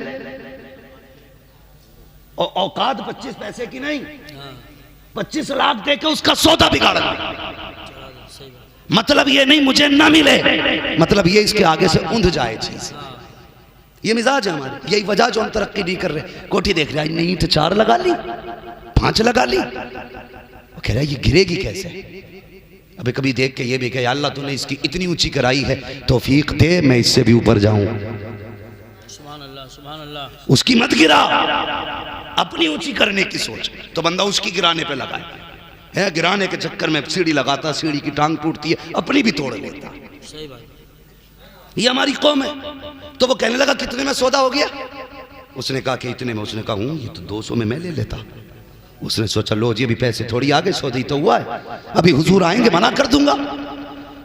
और औकात 25 पैसे की नहीं, 25 लाख दे के उसका सौदा बिगाड़ना। मतलब ये नहीं मुझे ना मिले, मतलब ये इसके आगे से ऊंध जाए चीज। ये मिजाज है हमारे, यही वजह जो हम तरक्की नहीं कर रहे। कोठी देख रहा है नहीं तो 4 लगा ली, 5 लगा ली, कह रहा है ये गिरेगी कैसे? अभी कभी देख के ये भी कहे अल्लाह तूने इसकी इतनी ऊंची कराई है, तौफीक दे मैं इससे भी ऊपर जाऊं। सुभान अल्लाह, सुभान अल्लाह। उसकी मत गिरा, अपनी ऊंची करने की सोच तो बंदा उसकी गिराने पे लगा है। गिराने के चक्कर में सीढ़ी लगाता, सीढ़ी की टांग टूटती है, अपनी भी तोड़ लेता। सही बात। ये हमारी कौम है। तो वो कहने लगा कितने में सौदा हो गया? उसने कहा कि इतने में। उसने कहा हूँ ये तो 200 में मैं ले लेता। उसने सोचा लो जी अभी पैसे थोड़ी आगे, सौदा तो हुआ है, अभी हुजूर आएंगे मना कर दूंगा।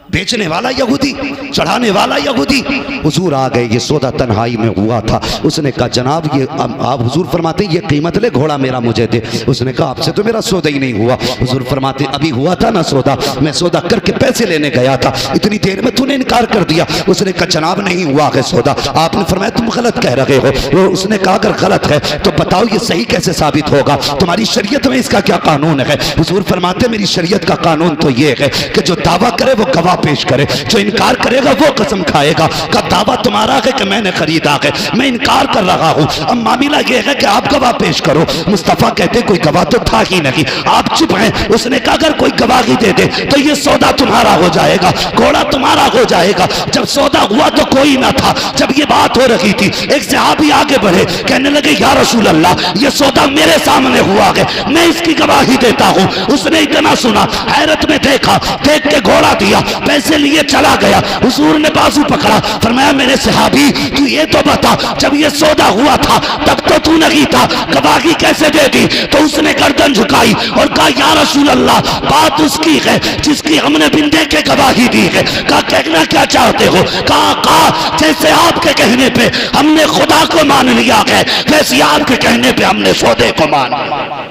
बेचने वाला यहूदी, चढ़ाने वाला यहूदी। हुजूर आ गए, ये सौदा तन्हाई में हुआ था। उसने कहा जनाब ये आप, हुजूर फरमाते ये कीमत ले घोड़ा मेरा मुझे दे। उसने कहा आपसे तो मेरा सौदा ही नहीं हुआ। हुजूर फरमाते अभी हुआ था ना सौदा, मैं सौदा करके पैसे लेने गया था, इतनी देर में तूने इनकार कर दिया। उसने कहा जनाब नहीं हुआ है सौदा। आपने फरमाया तुम गलत कह रहे हो। उसने कहा अगर गलत है तो बताओ ये सही कैसे साबित होगा? तुम्हारी शरीयत में इसका क्या कानून है? हुजूर फरमाते मेरी शरीयत का कानून तो ये है कि जो दावा करे वो गवाह पेश करे, जो इनकार करेगा वो कसम खाएगा। का दावा तुम्हारा है कि मैंने खरीदा है, मैं इनकार कर रहा हूं। अब मामला ये है कि आप गवाह पेश करो। मुस्तफा कहते कोई गवाह तो था ही नहीं, आप चुप हैं। उसने कहा अगर कोई गवाही दे दे तो ये सौदा तुम्हारा हो जाएगा, घोड़ा तुम्हारा हो जाएगा। जब सौदा हुआ तो कोई ना था। जब ये बात हो रही थी एक सहाबी आगे बढ़े, कहने लगे या रसूल अल्लाह ये सौदा मेरे सामने हुआ है, मैं इसकी गवाही देता हूं। उसने इतना सुना, हैरत में देखा, देख के घोड़ा दिया, पैसे लिए चला गया। हुजूर ने बाजू पकड़ा, फरमाया मेरे सहाबी तू ये तो बता, जब ये सौदा हुआ था तब तो तू नहीं था, गवाही कैसे देगी? तो उसने गर्दन झुकाई और कहा या रसूल अल्लाह, बात उसकी है जिसकी हमने बिन देखे गवाही दी है। कहा कहना क्या चाहते हो? कहा जैसे आपके कहने पे हमने खुदा को मान लिया है, वैसे आपके कहने पे हमने सौदे को मान लिया।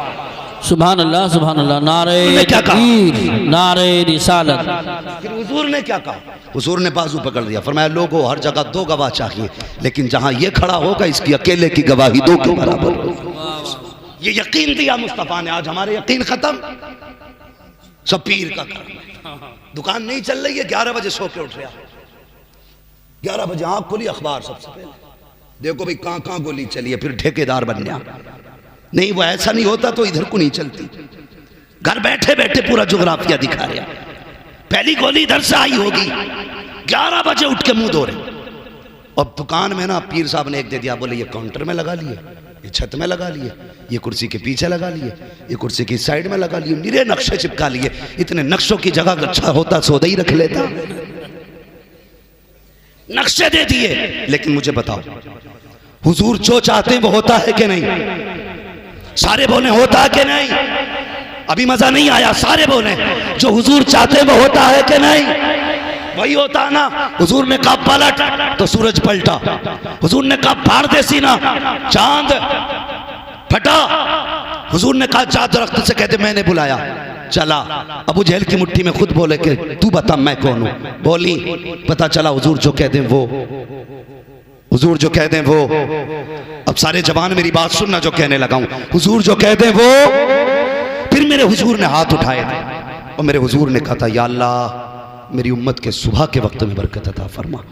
सुभान अल्लाह, सुभान अल्लाह। नारे तकबीर, नारे रिसालत। फिर हुजूर ने क्या कहा? हुजूर ने बाजू पकड़ दिया, फरमाया लोगों हर जगह दो गवाह चाहिए, लेकिन जहां ये खड़ा होगा इसकी अकेले की गवाही दो के बराबर होगी। ये यकीन दिया मुस्तफा ने। आज हमारे यकीन खत्म, सब पीर का काम। दुकान नहीं चल रही है, 11 बजे सो के उठ रहा, 11 बजे आंख खोली, अखबार सबसे पहले देखो भाई कहां गोली चली है, फिर ठेकेदार बन गया। नहीं, वो ऐसा नहीं होता तो इधर को नहीं चलती। घर बैठे बैठे पूरा जोग्राफिया दिखा रहा, पहली गोली इधर से आई होगी, 11 बजे उठ के मुंह धो रहे। अब दुकान में ना पीर साहब ने एक दे दिया, बोले ये काउंटर में लगा लिए, ये छत में लगा लिए, ये कुर्सी के पीछे लगा लिए, ये कुर्सी की साइड में लगा लिए, निरे नक्शे चिपका लिए। इतने नक्शों की जगह अच्छा होता सौदा ही रख लेता। नक्शे दे दिए। लेकिन मुझे बताओ हुजूर जो चाहते हैं वो होता है कि नहीं? सारे बोले होता है कि नहीं? अभी मजा नहीं आया, सारे बोले जो हुजूर चाहते हैं वो होता है कि नहीं? वही होता है ना। हुजूर ने कहा पलट तो सूरज पलटा, हुजूर ने कहा फाड़ दे सीना, चांद फटा। हुजूर ने कहा जा दरख्त से कहते मैंने बुलाया, चला। अबू जहल की मुट्ठी में खुद बोले कि तू बता मैं कौन हूं। बोली, पता चला हुजूर जो कह दें वो, हुजूर जो कह दें वो। अब सारे जवान मेरी बात सुनना, जो कहने लगा हूं, हुजूर जो कह दें वो। फिर मेरे हुजूर ने हाथ उठाए थे और मेरे हुजूर ने कहा था या अल्लाह मेरी उम्मत के सुबह के वक्त में बरकत अता फरमा।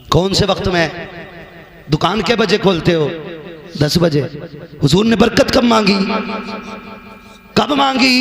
कौन से वक्त में? दुकान के बजे खोलते हो? 10 बजे। हुजूर ने बरकत कब मांगी? कब मांगी?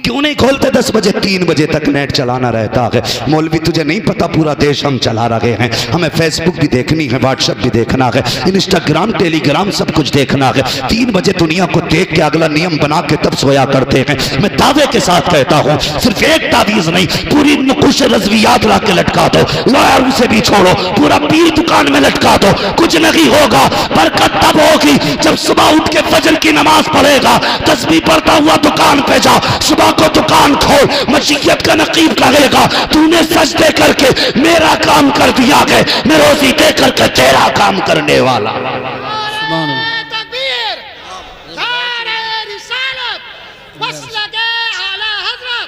क्यों नहीं खोलते 10 बजे? 3 बजे तक नेट चलाना रहता है। मौलवी तुझे नहीं पता पूरा देश हम चला रहे हैं, हमें फेसबुक भी देखनी है, व्हाट्सएप भी देखना है, इंस्टाग्राम टेलीग्राम सब कुछ देखना है। 3 बजे दुनिया को देख के अगला नियम बना के तब सोया करते हैं। मैं दावे के साथ कहता हूँ सिर्फ एक तावीज नहीं, पूरी नुकुश रज़वियात ला के लटका दो, लॉयर उसे भी छोड़ो, पूरा पीर दुकान में लटका दो, कुछ नहीं होगा। बरकत तब होगी जब सुबह उठ के फजर की नमाज पढ़ेगा, तस्बीह पढ़ता हुआ दुकान पे जा, सुबह को दुकान खोल, मशीयत का नकीब लगेगा, तूने सजदे करके मेरा काम कर दिया है, मैं रोजी दे करके तेरा काम करने वाला। तकबीर, नारे रिसालत, मसलके आला हज़रत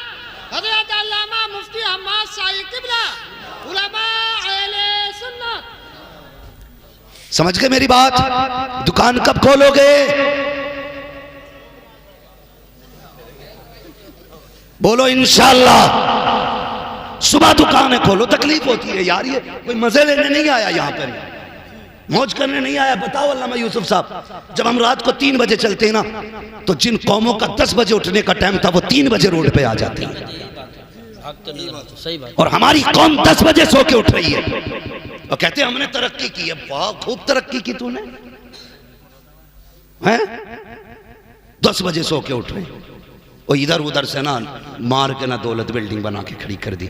हज़रत अल्लामा मुफ्ती हम्माद शाही क़िबला, उलमा अहले सुन्नत। समझ गए मेरी बात? दुकान कब खोलोगे? बोलो इंशाअल्लाह। सुबह दुकानें खोलो। तकलीफ होती है यार, ये कोई मजे लेने नहीं आया, यहाँ पे मौज करने नहीं आया। बताओ अल्लामा यूसुफ साहब, जब हम रात को 3 बजे चलते हैं ना, तो जिन कौमों का 10 बजे उठने का टाइम था वो 3 बजे रोड पे आ जाते हैं, और हमारी कौम 10 बजे सो के उठ रही है और कहते हैं हमने तरक्की की है। वाह, खूब तरक्की की तूने, हैं? 10 बजे सो के उठ रहे हैं और इधर उधर से ना मार के ना दौलत बिल्डिंग बना के खड़ी कर दी।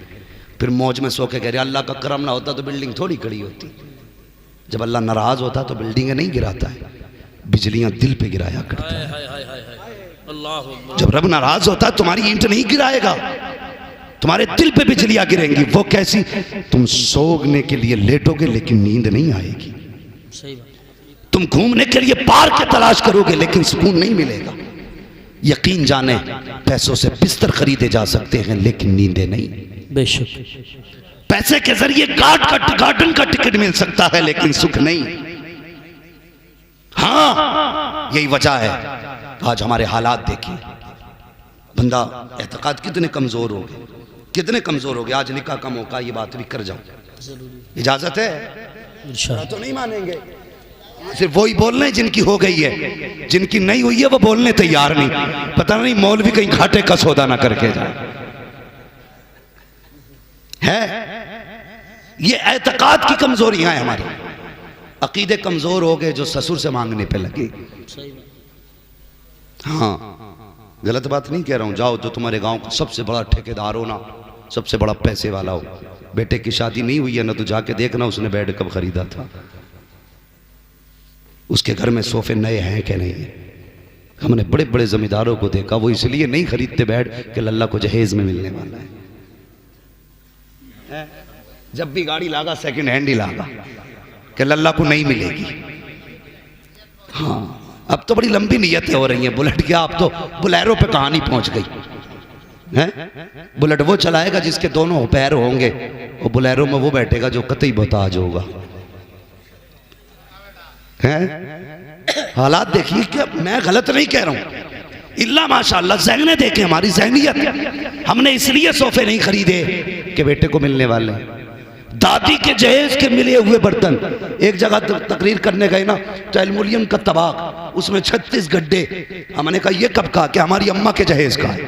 फिर मौज में सो के कह रहे अल्लाह का करम ना होता तो बिल्डिंग थोड़ी खड़ी होती। जब अल्लाह नाराज होता तो बिल्डिंगें नहीं गिराता है, बिजलियां दिल पे गिराया करता है। जब रब नाराज होता है तुम्हारी ईंट नहीं गिराएगा, तुम्हारे दिल पे बिजलियां गिरेंगी। वो कैसी? तुम सोने के लिए लेटोगे लेकिन नींद नहीं आएगी, तुम घूमने के लिए पार्क की तलाश करोगे लेकिन सुकून नहीं मिलेगा। यकीन जाने पैसों से बिस्तर खरीदे जा सकते हैं लेकिन नींदें नहीं। बेशक पैसे के जरिए गार्डन का टिकट मिल सकता है लेकिन सुख नहीं। हाँ, यही वजह है। आज हमारे हालात देखिए, बंदा एतकाद कितने कमजोर हो गए, कितने कमजोर हो गए। आज निकाह का मौका, ये बात भी कर जाऊं, इजाजत है? तो नहीं मानेंगे। सिर्फ वही बोल रहे जिनकी हो गई है, जिनकी नहीं हुई है वो बोलने तैयार नहीं। पता नहीं मौलवी कहीं घाटे का सौदा ना करके जाए। है ये एतकाद की कमजोरियां हैं हमारी। अकीदे कमजोर हो गए जो ससुर से मांगने पे लगे। हाँ, गलत बात नहीं कह रहा हूं। जाओ जो तुम्हारे गांव का सबसे बड़ा ठेकेदार हो ना, सबसे बड़ा पैसे वाला हो, बेटे की शादी नहीं हुई है ना, तो जाके देखना उसने बेड कब खरीदा था, उसके घर में सोफे नए हैं कि नहीं है। हमने बड़े बड़े जमींदारों को देखा, वो इसलिए नहीं खरीदते बेड कि लल्ला को जहेज में मिलने वाला है। जब भी गाड़ी लागा सेकंड हैंड ही लागा कि लल्ला को नहीं मिलेगी। हाँ, अब तो बड़ी लंबी नियतें हो रही हैं। बुलेट क्या, अब तो बुलेरो पे कहानी पहुंच गई है। बुलेट वो चलाएगा जिसके दोनों पैर होंगे, और बुलेरो में वो बैठेगा जो कतई मोहताज होगा। हैं हालात देखिए, क्या मैं गलत नहीं कह रहा हूं, इल्ला माशाअल्लाह ज़हने देखें हमारी ज़हनियत। हमने इसलिए सोफे नहीं खरीदे कि बेटे को मिलने वाले, दादी के जहेज के मिले हुए बर्तन। एक जगह तकरीर करने गए ना, तो एल्युमिनियम का तबाक, उसमें 36 गड्ढे। हमने कहा ये कब कहा कि हमारी अम्मा के जहेज का है,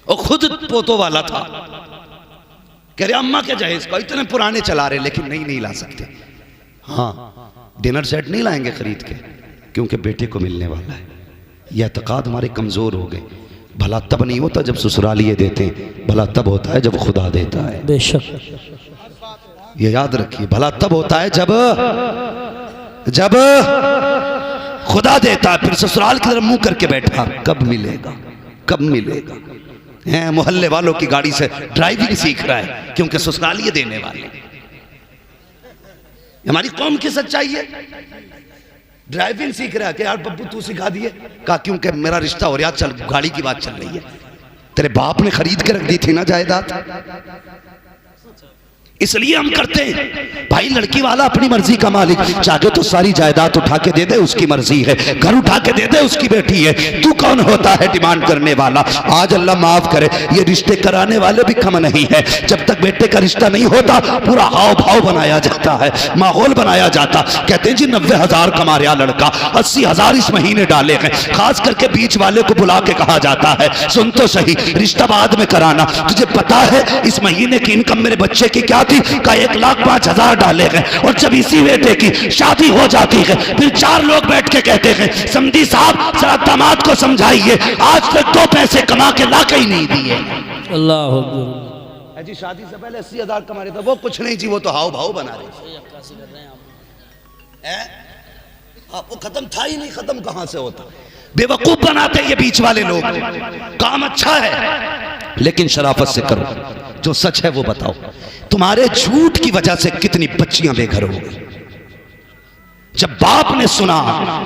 और खुद पोतों वाला था, कह रहे अम्मा के जहेज का। इतने पुराने चला रहे, लेकिन नहीं ला सकते। हाँ, डिनर सेट नहीं लाएंगे खरीद के, क्योंकि बेटे को मिलने वाला है। यह एतकाद हमारे कमज़ोर हो गए। भला तब नहीं होता जब ससुरालिये देते हैं, भला तब होता है जब खुदा देता है। बेशक ये याद रखिए, भला तब होता है जब खुदा देता है। फिर ससुराल की तरफ मुंह करके बैठा, कब मिलेगा कब मिलेगा। हैं मोहल्ले वालों की गाड़ी से ड्राइविंग सीख रहा है, क्योंकि ससुरालिये देने वाले। हमारी कौम की सच्चाई है। ड्राइविंग सीख रहा है कि यार बब्बू तू सिखा दिए, कहा क्योंकि मेरा रिश्ता हो रहा, चल गाड़ी की बात चल रही है। तेरे बाप ने खरीद के रख दी थी ना जायदाद, इसलिए हम करते हैं। भाई लड़की वाला अपनी मर्जी का मालिक, चाहे तो सारी जायदाद उठा के दे दे, उसकी मर्जी है। घर उठा के दे दे, उसकी बेटी है। तू कौन होता है डिमांड करने वाला। आज अल्लाह माफ करे, ये रिश्ते कराने वाले भी कम नहीं है। जब तक बेटे का रिश्ता नहीं होता, पूरा हाव भाव बनाया जाता है, माहौल बनाया जाता। कहते हैं जी 90,000 कमा रहा लड़का, 80,000 इस महीने डाले हैं। खास करके बीच वाले को बुला के कहा जाता है, सुन तो सही, रिश्ता बाद में कराना। तुझे पता है इस महीने की इनकम मेरे बच्चे की क्या का 1,05,000 डाले हैं। और जब इसी बेटे की शादी हो जाती है, फिर 4 लोग बैठ के कहते हैं, समधी साहब जरा दामाद को समझाइए, आज तक 2 पैसे कमा के ला के ही नहीं दिए। अल्लाह जी शादी से पहले 80,000 कमा रहे थे, वो कुछ नहीं जी, वो तो हाव भाव बना रहे हैं। वो खत्म था ही नहीं, खत्म कहां से होता। बेवकूफ बनाते ये बीच वाले लोग। काम अच्छा है, लेकिन शराफत से करो, जो सच है वो बताओ। तुम्हारे झूठ की वजह से कितनी बच्चियां बेघर हो गई। जब बाप ने सुना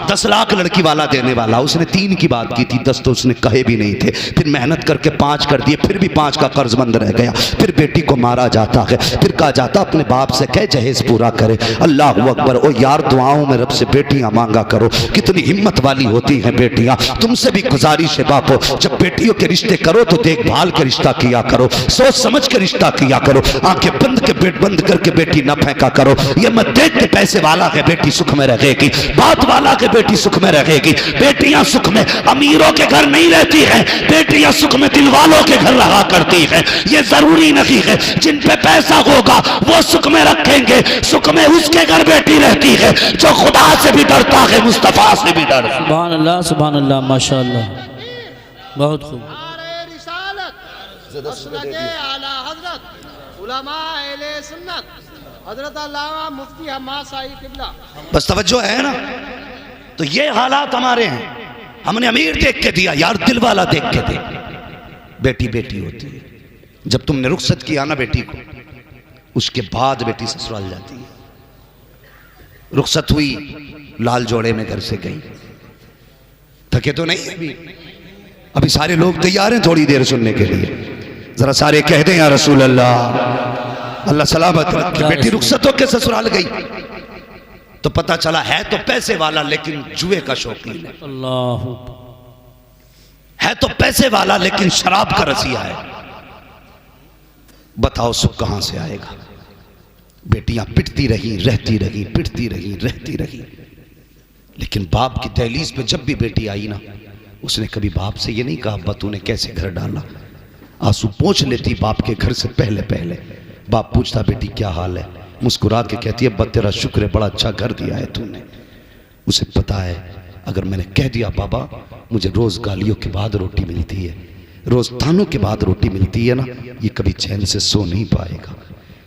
10 लाख लड़की वाला देने वाला, उसने 3 की बात की थी, 10 तो उसने कहे भी नहीं थे। फिर मेहनत करके 5 कर दिए, फिर भी 5 का कर्जमंद रह गया। फिर बेटी को मारा जाता है, फिर कहा जाता अपने बाप से कह जहेज पूरा करे। अल्लाह अकबर। ओ यार, दुआओं में रब से बेटियां मांगा करो। कितनी हिम्मत वाली होती हैं बेटियां। तुमसे भी गुजारिश है बापो, जब बेटियों के रिश्ते करो तो देखभाल के रिश्ता किया करो, सोच समझ के रिश्ता किया करो। आंखें बंद करके बेटी न फेंका करो। ये मत देख के पैसे वाला है बेटी सुख में रहेगी, बात वाला के बेटी सुख में रहेगी। बेटियां सुख में अमीरों के घर नहीं रहती हैं, बेटियां सुख में दिल वालों के घर रहा करती हैं। ये जरूरी नहीं है जिन पे पैसा होगा वो सुख में रखेंगे, सुख में उसके घर बेटी रहती है जो खुदा से भी डरता है, मुस्तफा से भी डरता है। सुभान अल्लाह माशाअल्लाह, बहुत खूब। हजरत अल्लामा मुफ्ती हम्माद साहिब किबला। बस तवज्जो है ना। तो ये हालात हमारे हैं। हमने अमीर देख के दिया यार, दिल वाला देख के दे। बेटी बेटी होती है। जब तुमने रुखसत किया ना बेटी को, उसके बाद बेटी ससुराल जाती है। रुखसत हुई, लाल जोड़े में घर से गई, थके तो नहीं अभी सारे लोग तैयार हैं थोड़ी देर सुनने के लिए। जरा सारे कह दें या रसूल अल्लाह, अल्लाह सलामत रखे। बेटी रुखसत होकर ससुराल गई तो पता चला है तो पैसे वाला, लेकिन जुए का शौकीन है। अल्लाह है तो पैसे वाला, लेकिन शराब का रसिया है। बताओ सुख कहां से आएगा। बेटियां पिटती रही, रहती रही, पिटती रही, रहती रही। लेकिन बाप की दहलीज पे जब भी बेटी आई ना, उसने कभी बाप से ये नहीं कहा अब्बा तूने कैसे घर डाला। आंसू पोंछ लेती बाप के घर से पहले पहले। बाप पूछता बेटी क्या हाल है, मुस्कुरा के कहती है अब्बा तेरा शुक्र है, बड़ा अच्छा घर दिया है तूने। उसे पता है अगर मैंने कह दिया बाबा मुझे रोज गालियों के बाद रोटी मिलती है, रोज तानों के बाद रोटी मिलती है ना, ये कभी चैन से सो नहीं पाएगा,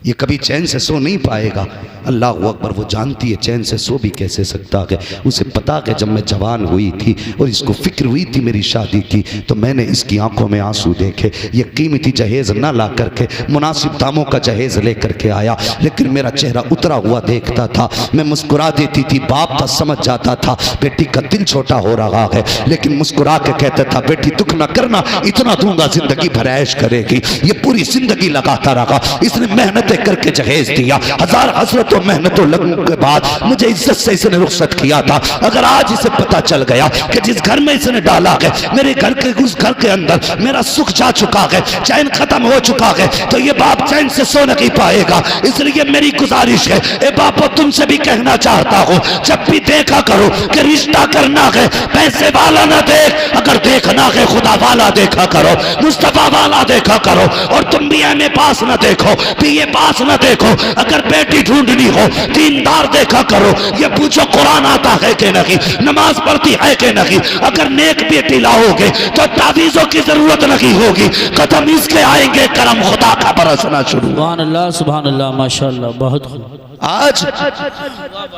ये कभी चैन से सो नहीं पाएगा। अल्लाह अकबर, वो जानती है चैन से सो भी कैसे सकता है। उसे पता है जब मैं जवान हुई थी और इसको फिक्र हुई थी मेरी शादी की, तो मैंने इसकी आंखों में आंसू देखे। ये कीमती जहेज ना ला करके मुनासिब दामों का जहेज ले करके आया, लेकिन मेरा चेहरा उतरा हुआ देखता था, मैं मुस्कुरा देती थी। बाप था, समझ जाता था बेटी का दिल छोटा हो रहा है, लेकिन मुस्कुरा के कहता था बेटी दुख ना करना, इतना दूंगा जिंदगी भर ऐश करेगी। ये पूरी जिंदगी लगाता रहा, इसने मेहनत करके जहेज दिया। हजार हसरतों मेहनतों लगने के बाद मुझे इज्जत से इसने रुखसत किया था। अगर आज इसे पता चल गया कि जिस घर में इसने डाला है, मेरे घर के उस घर के अंदर मेरा सुख जा चुका है, चैन खत्म हो चुका है, तो ये बाप चैन से सो नहीं पाएगा। इसलिए मेरी गुजारिश है, ए बापो तुमसे भी कहना चाहता हूँ, जब भी देखा करो कि रिश्ता करना है पैसे वाला ना देख, अगर देखना है खुदा वाला देखा करो, मुस्तफा वाला देखा करो। और तुम भी एमए पास ना देखो, बीए पास ना देखो। अगर बेटी ढूंढनी हो दीनदार देखा करो, ये पूछो कुरान आता है कि नहीं, नमाज पढ़ती है कि नहीं। अगर नेक बेटी लाओगे तो तावीज़ों की जरूरत नहीं होगी, कदम इसके आएंगे, करम खुदा का बरसना शुरू। सुभान अल्लाह, सुभान अल्लाह, माशाअल्लाह, बहुत खूब। आज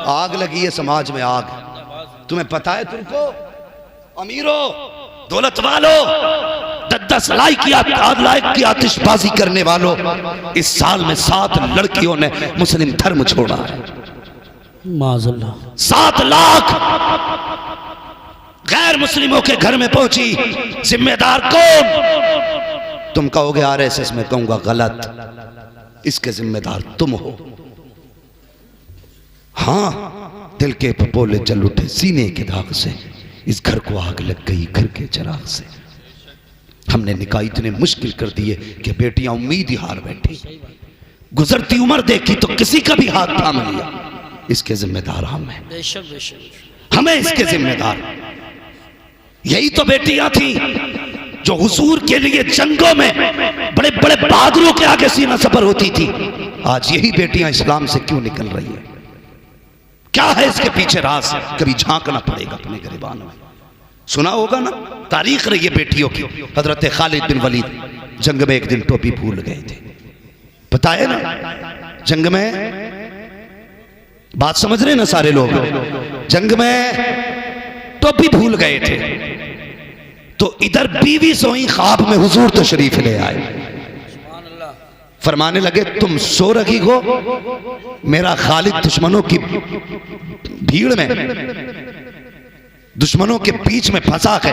आग लगी है समाज में, आग। तुम्हें पता है, तुमको अमीरों दौलत वालों 10-10 लाख की आतिशबाजी करने वालों, इस साल में 7 लड़कियों ने मुस्लिम धर्म छोड़ा है। माज़अल्लाह, 7 लाख गैर मुस्लिमों के घर में पहुंची। जिम्मेदार कौन? तुम कहोगे आरएसएस, में कहूंगा गलत, इसके जिम्मेदार तुम हो। हाँ, दिल के पपोले जल उठे सीने के दाग से, इस घर को आग लग गई घर के चिराग से। हमने निकाह इतने मुश्किल कर दिए कि बेटियां उम्मीद ही हार बैठी। गुजरती उम्र देखी तो किसी का भी हाथ थाम लिया। इसके जिम्मेदार हम हैं, बेशक बेशक, हमें इसके जिम्मेदार। यही तो बेटियां थी जो हुजूर के लिए जंगों में बड़े बड़े बहादुरों के आगे सीना सबर होती थी। आज यही बेटियां इस्लाम से क्यों निकल रही है? क्या है इसके पीछे राज? कभी झांकना पड़ेगा अपने गिरबान में। सुना होगा ना, तारीख रही है बेटियों की। हजरत खालिद बिन वलीद जंग में एक दिन टोपी भूल गए थे, पता है ना? जंग में, बात समझ रहे ना सारे लोग, जंग में टोपी भूल गए थे, तो इधर बीवी सोई, ख्वाब में हुजूर तशरीफ ले आए। फरमाने लगे तुम सो रही हो, मेरा खालिद दुश्मनों की भीड़ में, दुश्मनों के बीच में फंसा है।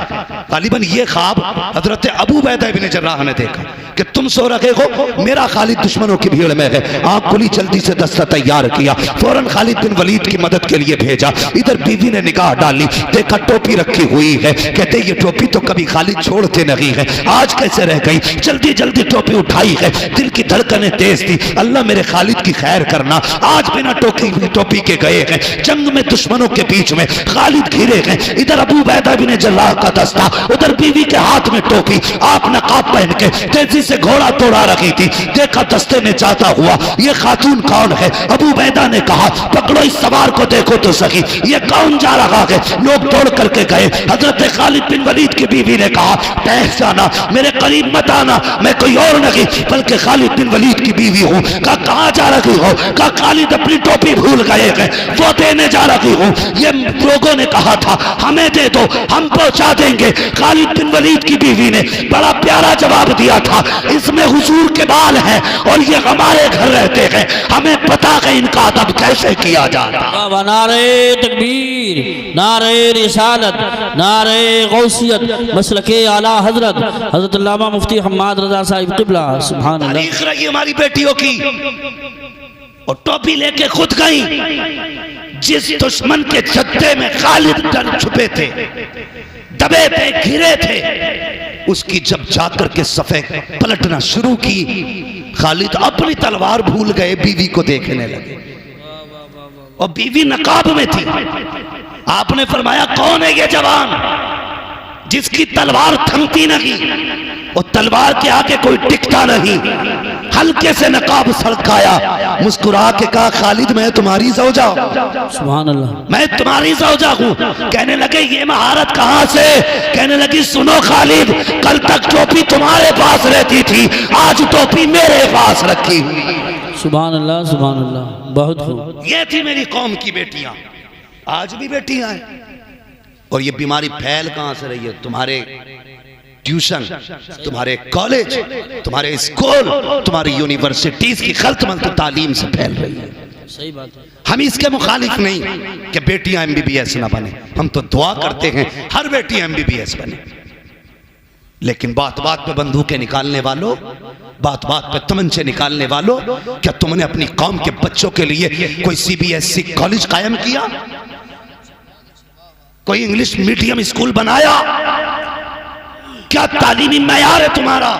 गालिबन ये ख्वाब हजरत अबू बैदा इब्न जर्राह ने देखा कि तुम सो रहे हो, मेरा खालिद दुश्मनों की भीड़ में है। आंख खुली, जल्दी से दस्ता तैयार किया, फौरन खालिद बिन वलीद की मदद के लिए भेजा। इधर बीवी ने निगाह डाली, देखा टोपी रखी हुई है। कहते ये टोपी तो कभी खालिद छोड़ते नहीं है, आज कैसे रह गई? जल्दी जल्दी टोपी उठाई है, दिल की धड़कनें तेज थी। अल्लाह मेरे खालिद की खैर करना, आज बिना टोपी के गए हैं जंग में, दुश्मनों के बीच में खालिद घिरे हैं। इधर अबू बैदा बिन जर्राह का दस्ता, उधर बीवी के हाथ में टोपी। आप नकाब पहन के तेजी से घोड़ा तोड़ा रखी थी। देखा दस्ते ने जाता हुआ, ये खातून कौन है? अबू बैदा ने कहा पकड़ो इस सवार को, देखो तो सही ये कौन जा रहा है। लोग दौड़ करके गए। हजरत खालिद बिन वलीद की बीवी ने कहा पहचाना, मेरे करीब मत आना, मैं कोई और नहीं बल्कि खालिद बिन वलीद की बीवी हूँ। कहा कहाँ जा रही हो? कहा खालिद अपनी टोपी भूल गए हैं, वो देने जा रही हूँ। ये लोगों ने कहा था हमें दे दो, हम पहुंचा देंगे। खालिद बिन वलीद की बीवी ने बड़ा प्यारा जवाब दिया था, इसमें हुजूर के बाल हैं और ये हमारे घर रहते हैं, हमें पता है इनका अदब कैसे किया जाता। नारे तकबीर, नारे रिसालत, नारे गौसियत, मसलके आला हजरत हजरत अल्लामा मुफ्ती हम्माद रजा साहिब क़िबला। सुभान अल्लाह। तारीख रही हमारी बेटियों की, और टोपी लेके खुद गई। जिस दुश्मन के छत्ते में खालिद डर छुपे थे, दबे पे घिरे थे, उसकी जब जाकर के सफे पलटना शुरू की, खालिद अपनी तलवार भूल गए, बीवी को देखने लगे और बीवी नकाब में थी। आपने फरमाया कौन है ये जवान? जिसकी तलवार थमती नहीं, वो तलवार के आगे कोई टिकता नहीं। हल्के से नकाब सड़काया, मुस्कुरा के कहा खालिद मैं तुम्हारी ज़ौजा हूं, सुभान अल्लाह, मैं तुम्हारी ज़ौजा हूं। कहने लगे ये महारत कहां से? कहने लगी सुनो खालिद, कल तक टोपी तुम्हारे पास रहती थी, आज टोपी मेरे पास रखी हुई। सुभान अल्लाह, सुभान अल्लाह, बहुत खूब। ये थी मेरी कौम की बेटियां, आज भी बेटियां हैं। और ये बीमारी फैल कहां से रही है? तुम्हारे ट्यूशन, तुम्हारे कॉलेज, तुम्हारे स्कूल, तुम्हारी यूनिवर्सिटीज की खल्तमंद तालीम से फैल रही है। सही बात है। हम इसके मुखालिफ नहीं कि बेटियां MBBS ना बने, हम तो दुआ करते हैं हर बेटी MBBS बने। लेकिन बात बात पे बंदूकें निकालने वालों, बात बात पे तमंचे निकालने वालों, क्या तुमने अपनी कौम के बच्चों के लिए कोई CBSE कॉलेज कायम किया? कोई इंग्लिश मीडियम स्कूल बनाया? क्या तालीमी मयार है तुम्हारा?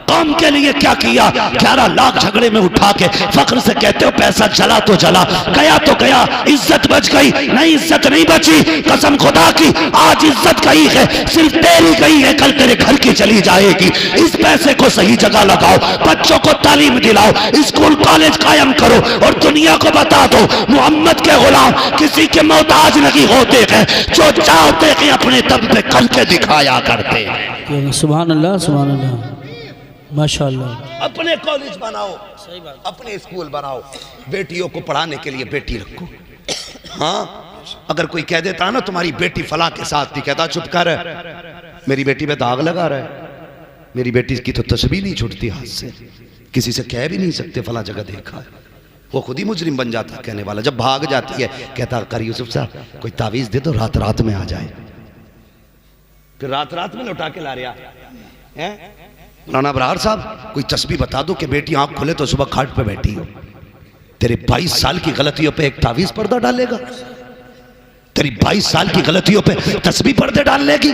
कौम के लिए क्या किया? 11 लाख झगड़े में उठा के फख्र से कहते हो पैसा चला तो चला, गया तो गया, इज्जत बच गई? नहीं, इज्जत नहीं बची, कसम खुदा की आज इज्जत गई है, सिर्फ तेरी गई है, कल तेरे घर की चली जाएगी। इस पैसे को सही जगह लगाओ, बच्चों को तालीम दिलाओ, स्कूल कॉलेज कायम करो और दुनिया को बता दो मोहम्मद के गुलाम किसी के मोहताज नहीं होते हैं, जो चाहते हैं अपने दम पे करके दिखाया करते हैं। सुभान अल्लाह, सुभान अल्लाह, माशाअल्लाह। अपने कॉलेज बनाओ, सही बात, अपने स्कूल बनाओ, बेटियों को पढ़ाने के लिए बेटी रखो। हाँ, अगर कोई कह देता ना तुम्हारी बेटी फलां के साथ थी, कहता चुप कर, मेरी बेटी पे दाग लगा रहा है, मेरी बेटी की तो तस्वीर नहीं छूटती हाथ से, किसी से कह भी नहीं सकते फलां जगह देखा है। वो खुद ही मुजरिम बन जाता कहने वाला। जब भाग जाती है कहता कर यूसुफ साहब कोई तावीज दे दो, रात रात में आ जाए। फिर रात रात में लौटा के ला रहा है। राना बरार साहब कोई तस्बीह बता दो कि बेटी आंख खुले तो सुबह खाट पे बैठी हो। तेरे 22 साल की गलतियों पे एक तावीज पर्दा डालेगा? तेरी 22 साल की गलतियों पे तस्बीह पर्दे डाल लेगी?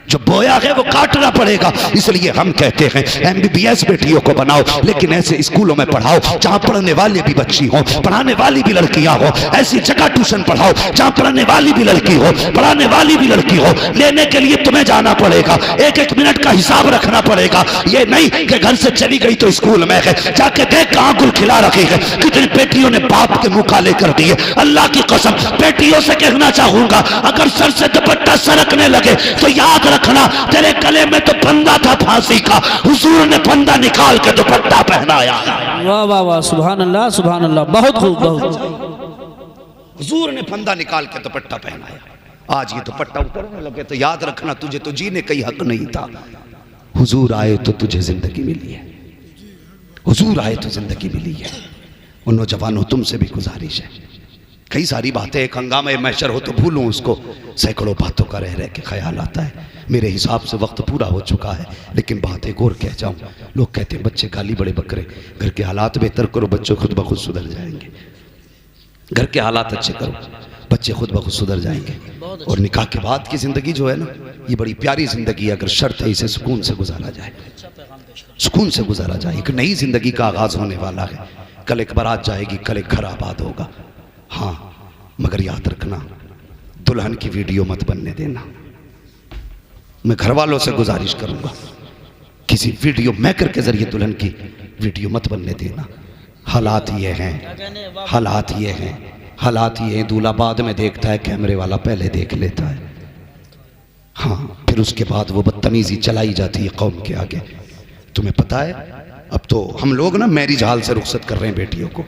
जो बोया है वो काटना पड़ेगा। इसलिए हम कहते हैं MBBS बेटियों को बनाओ, लेकिन ऐसे स्कूलों में पढ़ाओ जहां पढ़ने वाली भी बच्ची हो, पढ़ाने वाली भी लड़कियां हो। ऐसी जगह ट्यूशन पढ़ाओ जहां पढ़ने वाली भी लड़की हो, पढ़ाने वाली भी लड़की हो। लेने के लिए तुम्हें जाना पड़ेगा, एक एक मिनट का हिसाब रखना पड़ेगा। ये नहीं कि घर से चली गई तो स्कूल में है, जाके देख कहां गुल खिला रखी है। कितनी बेटियों ने बाप के मुंह काले कर दिए। अल्लाह की कसम बेटियों से कहना चाहूंगा, अगर सर से दुपट्टा सरकने लगे तो याद रखना तेरे गले में तो फंदा था फांसी का, हुजूर ने फंदा निकाल के दुपट्टा पहनाया। वाह वाह वाह, सुभान अल्लाह, सुभान अल्लाह, बहुत खूब, बहुत। हुजूर ने फंदा निकाल के दुपट्टा पहनाया। आज ये दुपट्टा उतरने लगे तो याद रखना तुझे तो जीने का ही हक नहीं था। हुजूर आए तो तुझे जिंदगी मिली है, हुजूर आए तो जिंदगी मिली है। उन नौजवानों तुमसे भी गुजारिश है, कई सारी बातें, एक हंगामे महशर हो तो भूलूं उसको, सैकड़ों बातों का रह रह के ख्याल आता है। मेरे हिसाब से वक्त पूरा हो चुका है, लेकिन बात एक और कह जाऊं। लोग कहते हैं बच्चे गाली बड़े बकरे, घर के हालात बेहतर करो, बच्चे खुद ब खुद सुधर जाएंगे। घर के हालात अच्छे करो, बच्चे खुद ब खुद सुधर जाएंगे। और निकाह के बाद की जिंदगी जो है ना, ये बड़ी प्यारी जिंदगी है, अगर शर्त है इसे सुकून से गुजारा जाए, सुकून से गुजारा जाए। एक नई जिंदगी का आगाज होने वाला है। कल एक बारात जाएगी, कल एक घर आबाद होगा। हाँ, मगर याद रखना दुल्हन की वीडियो मत बनने देना। मैं घर वालों से गुजारिश करूंगा, किसी वीडियो मेकर के जरिए दुल्हन की वीडियो मत बनने देना। हालात ये हैं, हालात ये हैं, हालात ये हैं। दूल्हा बाद में देखता है, कैमरे वाला पहले देख लेता है। हाँ, फिर उसके बाद वो बदतमीजी चलाई जाती है कौम के आगे। तुम्हें पता है अब तो हम लोग ना मैरिज हाल से रुखसत कर रहे हैं बेटियों को,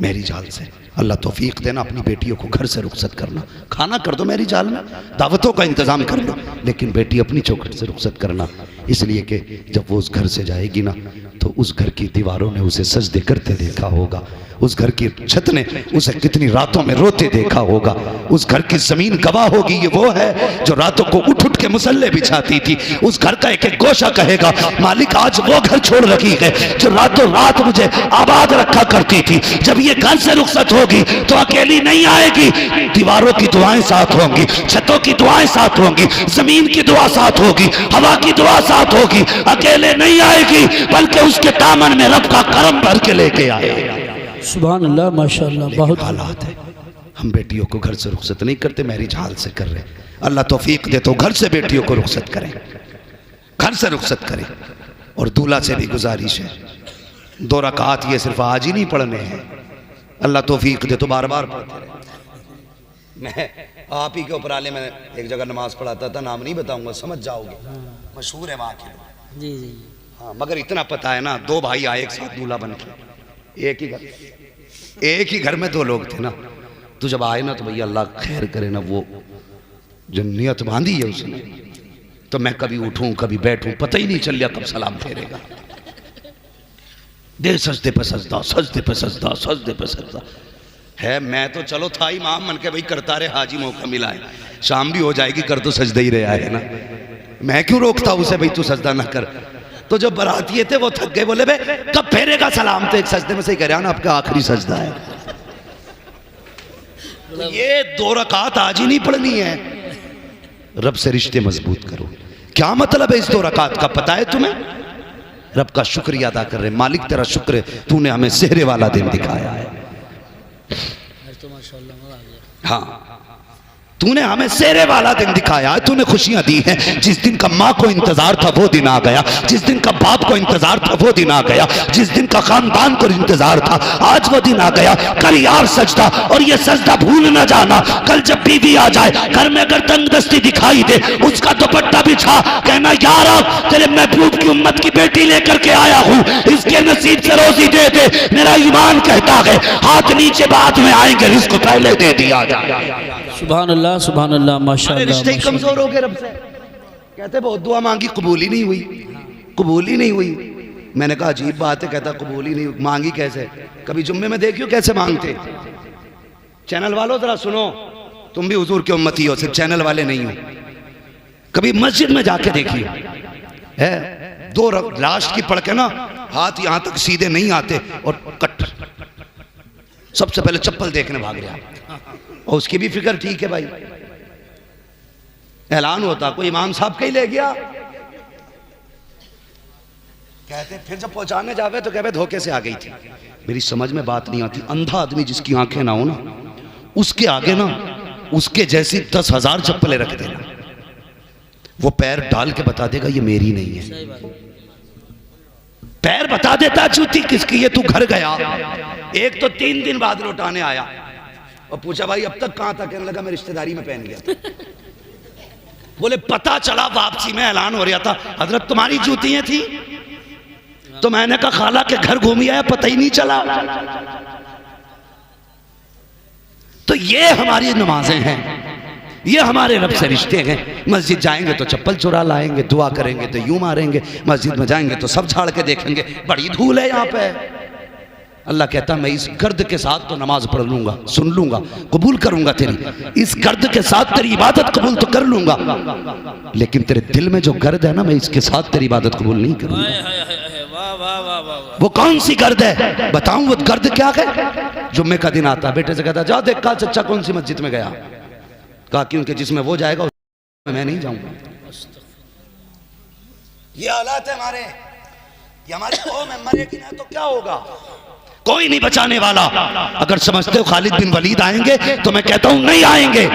मैरिज हाल से। अल्लाह तौफीक देना, अपनी बेटियों को घर से रुखसत करना। खाना कर दो मैरिज हाल में, दावतों का इंतजाम कर लो, लेकिन बेटी अपनी चौखट से रुखसत करना। इसलिए कि जब वो उस घर से जाएगी ना, तो उस घर की दीवारों ने उसे सजदे करते देखा होगा, उस घर की छत ने उसे कितनी रातों में रोते देखा होगा, उस घर की जमीन गवाह होगी। ये वो है जो रातों को उठ उठ के मुसल्ले बिछाती थी। उस घर का एक एक गोशा कहेगा मालिक आज वो घर छोड़ रखी है जो रातों रात मुझे आबाद रखा करती थी। जब ये घर से रुखसत होगी तो अकेली नहीं आएगी, दीवारों की दुआएं साथ होंगी, छतों की दुआएं साथ होंगी, जमीन की दुआ साथ होगी, हवा की दुआ साथ होगी। अकेले नहीं आएगी, बल्कि उसके दामन में रब का करम भर के लेके आएगी। सुभान अल्लाह, माशाअल्लाह, बहुत हालात है। हम बेटियों को घर से रुखसत नहीं करते, मैरिज हाल से कर रहे। अल्लाह तौफीक दे तो घर से बेटियों को रुखसत करें, घर से रुखसत करें। और दूल्हा से भी गुजारिश है, 2 रकात ये सिर्फ आज ही नहीं पढ़ने हैं, अल्लाह तौफीक दे तो बार बार पढ़ते रहे। मैं आप ही के उपराले में एक जगह नमाज पढ़ाता था, नाम नहीं बताऊंगा, समझ जाओगे, मशहूर है वहाँ के। जी जी। हाँ, मगर इतना पता है ना, 2 भाई आए एक साथ दूल्हा बन के, एक ही घर में 2 लोग थे ना। तो जब आए ना तो भैया अल्लाह खैर करे ना, वो जो नियत बांधी है उसने, तो मैं कभी उठूं कभी बैठूं, पता ही नहीं चल लिया कब सलाम फेरेगा। दे सजदे पे सजदा, सजदे पे सजदा, सजदे पे सजदा है। मैं तो चलो था इमाम मन के, भाई करता रहे, हाजी मौका मिला है, शाम भी हो जाएगी, कर तो सजदा ही रहा है ना, मैं क्यों रोकता उसे, भाई तू सजदा ना कर। तो जो बरातिये थे वो थक गए, बोले भाई कब फेरेगा सलाम, तो एक सजदे में से कह रहा ना आपका आखिरी सजदा है। तो ये 2 रकात आज ही नहीं पढ़नी है, रब से रिश्ते मजबूत करो। क्या मतलब है इस 2 रकात का पता है तुम्हें? रब का शुक्रिया अदा कर रहे, मालिक तेरा शुक्र है, तूने हमें सेहरे वाला दिन दिखाया है। हाँ, तूने हमें सेहरे वाला दिन दिखाया है, तूने खुशियां दी हैं। जिस दिन का माँ को इंतजार था वो दिन आ गया, जिस दिन का बाप को इंतजार था वो दिन आ गया, जिस दिन का खानदान को इंतजार था आज वो दिन आ गया। कर यार सजदा, और ये सजदा भूल न जाना। कल जब बीवी आ जाए घर में, अगर तंगदस्ती दिखाई दे, उसका दुपट्टा बिछा, कहना यार अब तेरे महबूब की उम्मत की बेटी लेकर के आया हूँ, इसके नसीब से रोजी दे दे। मेरा ईमान कहता है हाथ नीचे बाद में आएंगे, रिस्क पहले दे दिया जाए। सुभान अल्लाह, सुभान अल्लाह, माशाअल्लाह। रिश्ते कमजोर हो गए रब से, कहते बहुत दुआ मांगी कबूल ही नहीं हुई, कबूल ही नहीं हुई। मैंने कहा अजीब बात है, कहता कबूल ही नहीं हुई, मांगी कैसे? कभी जुम्मे में देखियो कैसे मांगते। चैनल वालों जरा सुनो, तुम भी हुजूर की उम्मती हो, सिर्फ चैनल वाले नहीं हो। कभी मस्जिद में जाके देखिए, है 2 लास्ट की पढ़ के ना, हाथ यहां तक सीधे नहीं आते और कट, सबसे पहले चप्पल देखने भाग रहा, और उसकी भी फिक्र ठीक है भाई। ऐलान होता कोई इमाम साहब का ही ले गया, कहते फिर जब पहुंचाने जावे तो कहते धोखे से आ गई थी। मेरी समझ में बात नहीं आती, अंधा आदमी जिसकी आंखें ना हो ना, उसके आगे ना उसके जैसी 10,000 चप्पलें रख देना, वो पैर डाल के बता देगा ये मेरी नहीं है। पैर बता देता जूती किसकी, ये तू घर गया, एक तो 3 दिन बाद लौटाने आया और पूछा भाई अब तक कहां था, कहने लगा मैं रिश्तेदारी में पहन गया। बोले पता चला वापसी में ऐलान हो रहा था हजरत तुम्हारी जूतियां थी, तो मैंने कहा खाला के घर घूमी आया, पता ही नहीं चला। तो ये हमारी नमाजें हैं, ये हमारे रब से रिश्ते हैं। मस्जिद जाएंगे तो चप्पल चुरा लाएंगे, दुआ करेंगे तो यूं मारेंगे, मस्जिद में जाएंगे तो सब झाड़ के देखेंगे, बड़ी धूल है यहाँ पे। अल्लाह कहता मैं इस गर्द के साथ तो नमाज पढ़ लूंगा, सुन लूंगा, कबूल करूंगा तेरी, इस गर्द के साथ तेरी इबादत कबूल तो कर लूंगा, लेकिन तेरे दिल में जो गर्द है ना, मैं इसके साथ तेरी इबादत कबूल नहीं करूंगा। वो कौन सी गर्द है बताऊं? वो गर्द क्या है? जुम्मे का दिन आता, बेटे से कहता जा देख का चचा कौन सी मस्जिद में गया, कहा क्योंकि जिसमें वो जाएगा उसमें मैं नहीं जाऊंगा। ये हालात है हमारे, ये हमारी कौम है, मरेगी ना तो क्या होगा? कोई नहीं बचाने वाला। अगर समझते हो खालिद बिन वलीद आएंगे तो मैं कहता हूं नहीं आएंगे,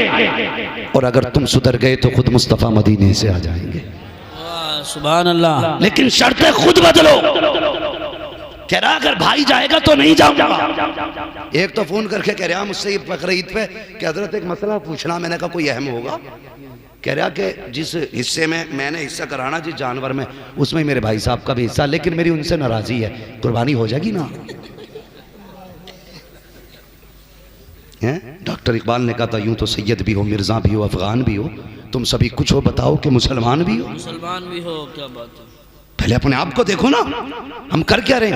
और अगर तुम सुधर गए तो खुद मुस्तफा मदीने से आ जाएंगे। सुभान अल्लाह। लेकिन शर्तें खुद बदलो। कह रहा अगर भाई जाएगा तो नहीं जाऊंगा। एक तो फोन करके कह रहा मुझसे बकरीद पे कि हजरत एक मसला पूछना, मैंने कहा कोई अहम होगा? कह रहा कि जिस हिस्से में मैंने हिस्सा कराना जिस जानवर में, उसमें मेरे भाई साहब का भी हिस्सा, लेकिन मेरी उनसे नाराजी है, कुर्बानी हो जाएगी ना? डॉक्टर इकबाल ने कहा था यूं तो सैयद भी हो, मिर्जा भी हो, अफगान भी हो, तुम सभी कुछ हो, बताओ कि मुसलमान भी हो। मुसलमान भी हो, क्या बात है? पहले अपने आप को देखो ना, हम कर क्या रहे?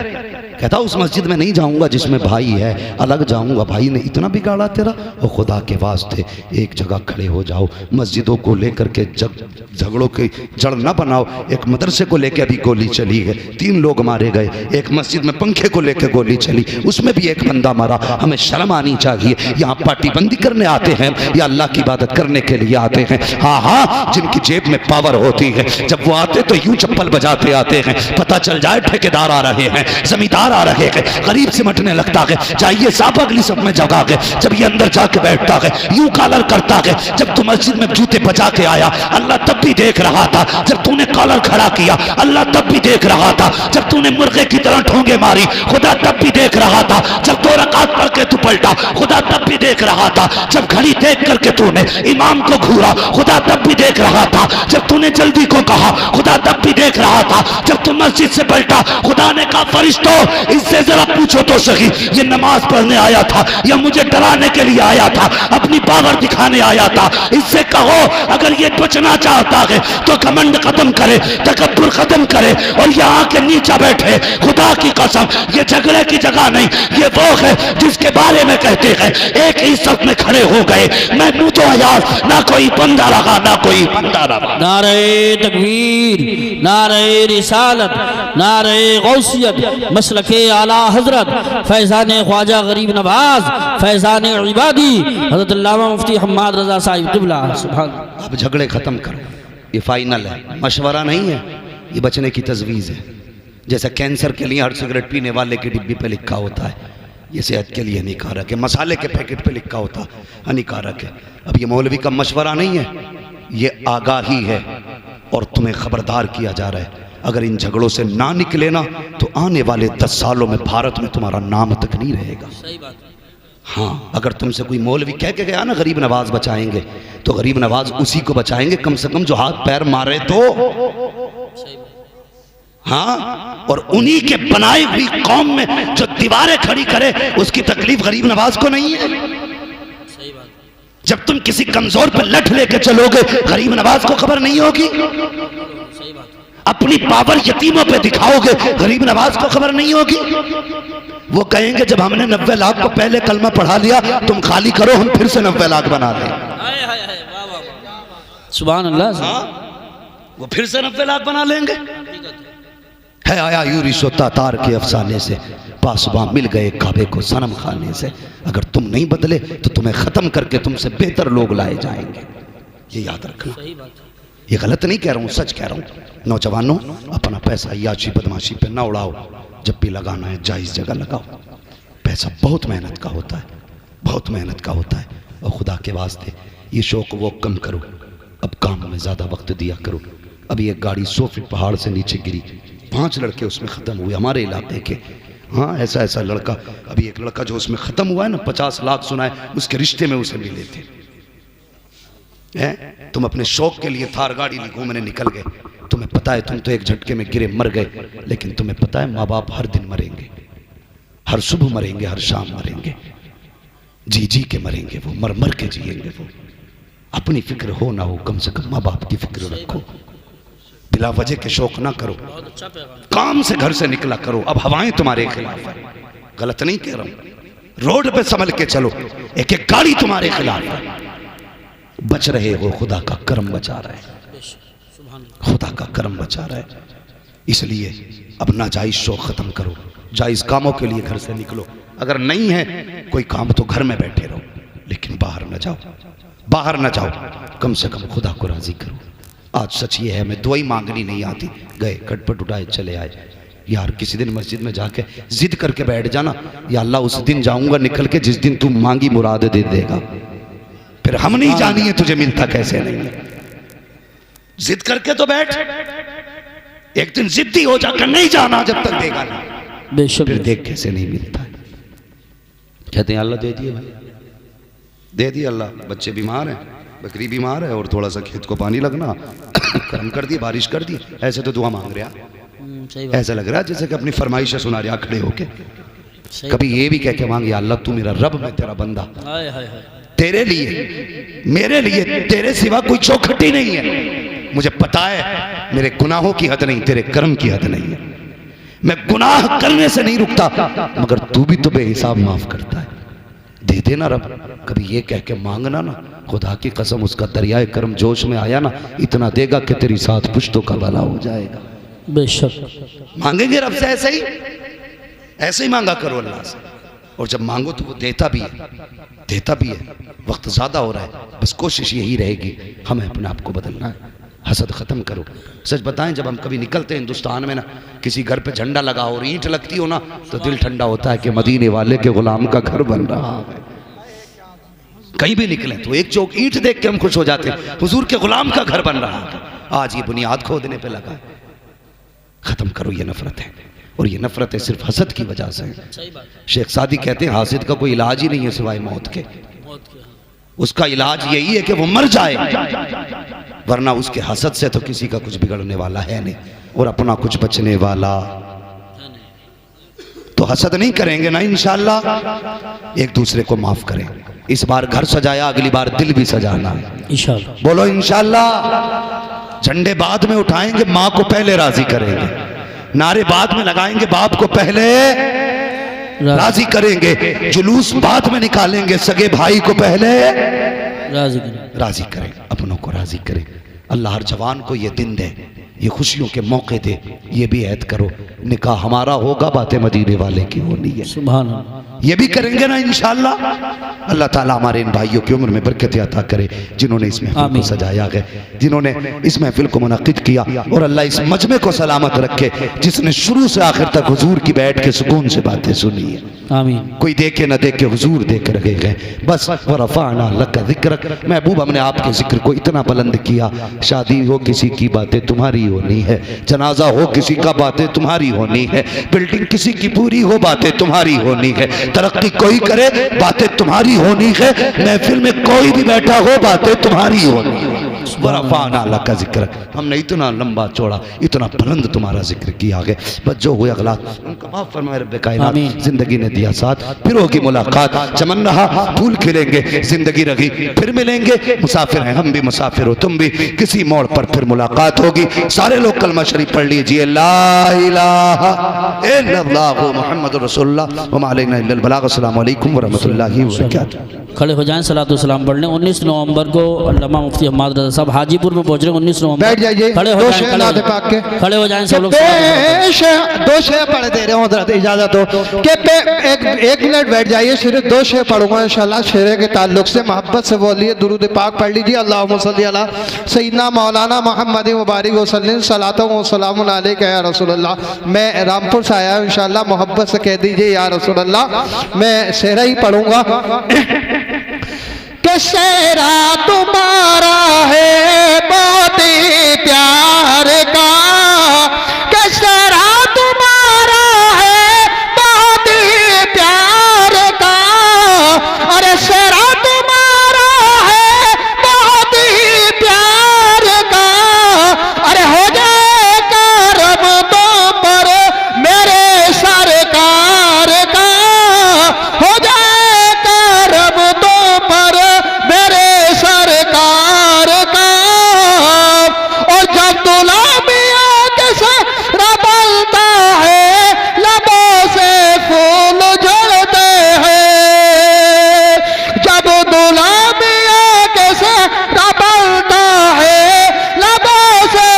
कहता उस मस्जिद में नहीं जाऊंगा जिसमें भाई है, अलग जाऊंगा। भाई ने इतना बिगाड़ा तेरा, और खुदा के वास्ते एक जगह खड़े हो जाओ। मस्जिदों को लेकर के झगड़ों की जड़ न बनाओ। एक मदरसे को लेकर अभी गोली चली है, 3 लोग मारे गए। एक मस्जिद में पंखे को लेकर गोली चली, उसमें भी एक बंदा मारा। हमें शर्म आनी चाहिए। यहाँ पार्टीबंदी करने आते हैं या अल्लाह की इबादत करने के लिए आते हैं? हाँ हाँ, जिनकी जेब में पावर होती है, जब वो आते तो यूं चप्पल बजाते जाते हैं, पता चल जाए ठेकेदार आ रहे हैं, जमींदार आ रहे हैं, गरीब सिमटने लगता है, चाहिए साहब अगली सब में जगह है। जब ये अंदर जाके बैठता है यूं कॉलर करता है, जब तू मस्जिद में जूते बचा के आया अल्लाह तब भी देख रहा था, जब तूने कॉलर खड़ा किया अल्लाह तब भी देख रहा था, जब तूने मुर्गे की तरह ठोंगे मारी खुदा तब भी देख रहा था, जब 2 रकात पढ़ के तू पलटा खुदा तब भी देख रहा था, जब घड़ी देख करके तूने इमाम को घूरा खुदा तब भी देख रहा था, जब तूने जल्दी को कहा खुदा तब भी देख रहा था, जब तू मस्जिद से पलटा खुदा ने कहा फरिश्तों इससे जरा पूछो तो सही ये नमाज पढ़ने आया था या मुझे डराने के लिए आया था, अपनी पावर दिखाने आया था, इससे कहो अगर ये बचना चाहता है तो घमंड खत्म करे, तकब्बुर खत्म करे और यहाँ के नीचे बैठे। खुदा की कसम ये झगड़े की जगह नहीं, ये वो है जिसके बारे में कहते हैं एक ही सफ में खड़े हो गए, मैं मुँह तो आयाज ना कोई बंदा रहा ना कोई बंदा रहा। नारे तकबीर, नारे रिसालत, नारे गौसियत, मसलके आला हजरत फैज़ान ख्वाजा गरीब नवाज, फैज़ान इबादी हज़रत अल्लामा मुफ्ती हम्माद रज़ा साहिब क़िबला। सुभान। अब झगड़े खत्म करो, ये फाइनल है, मशवरा नहीं है, ये बचने की तजवीज़ है। जैसे कैंसर के लिए हर सिगरेट पीने वाले की डिब्बी पे लिखा होता है ये सेहत के लिए हानिकारक है, मसाले के पैकेट पे लिखा होता हानिकारक है। अब ये मौलवी का मशवरा नहीं है, ये आगाही है और तुम्हें खबरदार किया जा रहा है। अगर इन झगड़ों से ना निकले ना तो आने वाले 10 सालों में भारत में तुम्हारा नाम तक नहीं रहेगा। सही बात। हाँ, अगर तुमसे कोई मौलवी कह के गया ना गरीब नवाज बचाएंगे तो गरीब नवाज उसी को बचाएंगे कम से कम जो हाथ पैर मारे तो। हाँ, और उन्हीं के बनाई हुई कौम में जो दीवारें खड़ी करे उसकी तकलीफ गरीब नवाज को नहीं है। सही बात। जब तुम किसी कमजोर पर लठ लेके चलोगे गरीब नवाज को खबर नहीं होगी। सही बात। अपनी पावर यतीमों पे दिखाओगे गरीब नवाज को खबर नहीं होगी। वो कहेंगे जब हमने 90 लाख को पहले कलमा पढ़ा लिया तुम खाली करो हम फिर से 90 लाख बना लें। सुभान अल्लाह। हाँ, वो फिर से 90 लाख बना लेंगे। है आया यूरी सोता तार के अफसाने से, पासबा मिल गए काबे को सनम खाने से। अगर तुम नहीं बदले तो तुम्हें खत्म करके तुमसे बेहतर लोग लाए जाएंगे, ये याद रखना। सही बात। ये गलत नहीं कह रहा हूँ, सच कह रहा हूँ। नौजवानों अपना पैसा याची बदमाशी पे ना उड़ाओ, जब भी लगाना है जायज़ जगह लगाओ। पैसा बहुत मेहनत का होता है, बहुत मेहनत का होता है। और खुदा के वास्ते ये शौक वो कम करो, अब काम में ज़्यादा वक्त दिया करो। अभी एक गाड़ी 100 फीट पहाड़ से नीचे गिरी, 5 लड़के उसमें ख़त्म हुए हमारे इलाके के। हाँ, ऐसा लड़का, अभी एक लड़का जो उसमें ख़त्म हुआ है ना 50 लाख सुना है, उसके रिश्ते में उसे मिले थे। तुम अपने शौक के लिए थार गाड़ी घूमने निकल गए, तुम्हें पता है तुम तो एक झटके में गिरे मर गए, लेकिन तुम्हें पता है माँ बाप हर दिन मरेंगे, हर सुबह मरेंगे, हर शाम मरेंगे, जी जी के मरेंगे, वो मर मर के जिएंगे। वो अपनी फिक्र हो ना हो कम से कम माँ बाप की फिक्र रखो, बिला वजह के शौक ना करो, काम से घर से निकला करो। अब हवाएं तुम्हारे खिलाफ है, गलत नहीं कह रहा हूं, रोड पे संभल के चलो, एक एक गाड़ी तुम्हारे खिलाफ है। बच रहे हो, खुदा का करम बचा रहा है, खुदा का करम बचा रहा है। इसलिए अब नाजायज शौक खत्म करो, जायज कामों के लिए घर से निकलो। अगर नहीं है कोई काम तो घर में बैठे रहो, लेकिन बाहर न जाओ, बाहर न जाओ, कम से कम खुदा को राजी करो। आज सच ये है, मैं दुआई मांगनी नहीं आती, गए खटपट उठाए चले आए। यार किसी दिन मस्जिद में जाके जिद करके बैठ जाना, या अल्लाह उस दिन जाऊंगा निकल के जिस दिन तू मांगी मुराद दे देगा, फिर हम नहीं जानिए तुझे मिलता कैसे नहीं है। जिद करके तो बैठ, एक दिन जिद्दी हो जाकर नहीं जाना जब तक देगा नहीं, बेशक फिर देख कैसे नहीं मिलता है। कहते हैं अल्लाह दे दिए भाई, दे दिए अल्लाह, बच्चे बीमार हैं, बकरी बीमार है और थोड़ा सा खेत को पानी लगना, करम कर दिए, बारिश कर दी, ऐसे तो दुआ मांग रहा, ऐसा लग रहा है जैसे कि अपनी फरमाइशें सुना रहा खड़े होके। कभी ये भी कह के मांगे अल्लाह तू मेरा रब, मैं तेरा बंदा, तेरे लिए मेरे लिए तेरे सिवा कोई चौखटी नहीं है। मुझे पता है मेरे गुनाहों की हद नहीं, तेरे कर्म की हद नहीं है। मैं गुनाह करने से नहीं रुकता, मगर तू भी तो बेहिसाब माफ करता है, दे देना रब। कभी ये कह के मांगना ना, खुदा की कसम उसका दरियाए कर्म जोश में आया ना, इतना देगा कि तेरी 7 पुश्तों का भला हो जाएगा। बेशक मांगेंगे रब से ऐसे ही मांगा करो अल्लाह से, और जब मांगो तो वो देता भी है, देता भी है। वक्त ज़्यादा हो रहा है, बस कोशिश यही रहेगी हमें अपने आप को बदलना है। हसद ख़त्म करो। सच बताएं, जब हम कभी निकलते हैं हिंदुस्तान में ना, किसी घर पे झंडा लगा और ईंट लगती हो ना, तो दिल ठंडा होता है कि मदीने वाले के गुलाम का घर बन रहा है। कहीं भी निकले तो एक चौक ईंट देख के हम खुश हो जाते हैं, हुजूर के गुलाम का घर बन रहा है। आज ये बुनियाद खोदने पे लगा है। ख़त्म करो ये नफरत है, और ये नफरत है सिर्फ हसद की वजह से है। शेख सादी कहते हैं हासिद का कोई इलाज ही नहीं है सिवाय मौत के। उसका इलाज यही है कि वो मर जाए, वरना उसके हसद से तो किसी का कुछ बिगड़ने वाला है नहीं, और अपना कुछ बचने वाला। तो हसद नहीं करेंगे ना इंशाअल्लाह, एक दूसरे को माफ करें। इस बार घर सजाया, अगली बार दिल भी सजाना है इंशाअल्लाह। बोलो इंशाअल्लाह। झंडे बाद में उठाएंगे, माँ को पहले राजी करेंगे। नारे बाद में लगाएंगे, बाप को पहले राजी करेंगे। जुलूस बाद में निकालेंगे, सगे भाई को पहले राजी करें, अपनों को राजी करें। अल्लाह हर जवान को ये दिन दे, ये खुशियों के मौके दे। ये भी ऐद करो, निकाह हमारा होगा, बातें मदीने वाले की होनी है। सुभान अल्लाह। ये भी करेंगे ना इंशाअल्लाह। अल्लाह ताला हमारे इन भाइयों की उम्र में बरकत अता करे, जिन्होंने इस महफिल को सजाया है, जिन्होंने इस महफिल को मुनक़िद किया। और अल्लाह इस मजमे को सलामत रखे, जिसने शुरू से आखिर तक हुजूर की बैठ के सुकून से बातें सुनी है। आमीन। कोई देखे न देखे, हुजूर देख रहे हैं बस। वरफ़अना लका ज़िक्रक, महबूब हमने आपके जिक्र को इतना बुलंद किया। शादी हो किसी की, बातें तुम्हारी होनी है। जनाजा हो किसी का, बातें तुम्हारी होनी है। बिल्डिंग किसी की पूरी हो, बातें तुम्हारी होनी है। तरक्की कोई करे, बातें तुम्हारी होनी है। महफिल में कोई भी बैठा हो, बातें तुम्हारी होनी है। वरफ़अना लका ज़िक्रक, हमने इतना लंबा चौड़ा, इतना बुलंद तुम्हारा जिक्र किया है। बस जो हुए अगला उनका माफ़ फरमाए रब्बे कायनात। जिंदगी ने दिया साथ, फिर होगी मुलाकात। चमन रहा फूल खिलेंगे, जिंदगी रही फिर मिलेंगे। मुसाफिर हैं हम भी, मुसाफिर हो तुम भी, किसी मोड़ पर फिर मुलाकात होगी। सारे लोग कलमा शरीफ पढ़ लीजिए, ला इलाहा इल्लल्लाह मुहम्मदुर रसूलुल्लाह व मा अलैना इल्लल बलाग। अस्सलामु अलैकुम व रहमतुल्लाहि व बरकातुहू। खड़े हो जाएं, सलातो सलाम पढ़ लें। 19 नवंबर को अल्लामा मुफ्ती हम्माद रज़ा साहब हाजीपुर में पहुंच रहे हैं। 19 नवंबर बैठ जाइए, खड़े हो जाएं, खड़े हो जाएं सब लोग। दो शेर पढ़ दे रहे हो, इजाजत हो कि एक मिनट बैठ जाइए, सिर्फ दो शेर पढ़ूंगा इंशाल्लाह। शेर के ताल्लुक से मोहब्बत से बोलिए, दुरूद पाक पढ़ लीजिए। अल्लाहुम्मा सल्ली अला सय्यिदना मौलाना मोहम्मद व बारिक वसल्लिम सलातो व सलामुन अलैका या रसूलल्लाह। मैं रामपुर से आया हूं, इंशाल्लाह मोहब्बत से कह दीजिए या रसूलल्लाह। मैं शेरा ही पढ़ूंगा कि शेरा तुम्हारा है बहुत ही प्यार का, कि शेरा तुम्हारा है बहुत ही प्यार का। अरे शेरा तुम्हारा है बहुत ही प्यार का। अरे हो जाए करम तो पर मेरे सरकार का, हो जाए करम तो पर मेरे सरकार का। और जब दुल्हा मियां के सर बनता है, लबों से फूल झड़ते हैं। जब दुल्हा मियां के सर बनता है, लबों से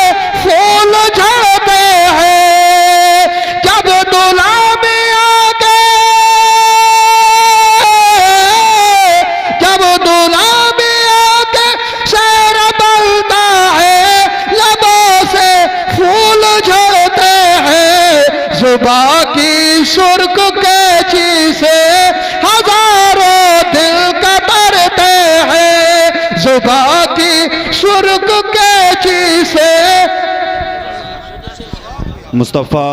फूल झड़ते हैं। जब दुल्हा मियां के, जब दुल्हा मियां के सर बनता है, लबों से फूल झड़ते हैं। जुबां की सुर्ख कैंची से हजारों दिल कतरते हैं। जुबां की सुर्ख कैंची से मुस्तफ़ा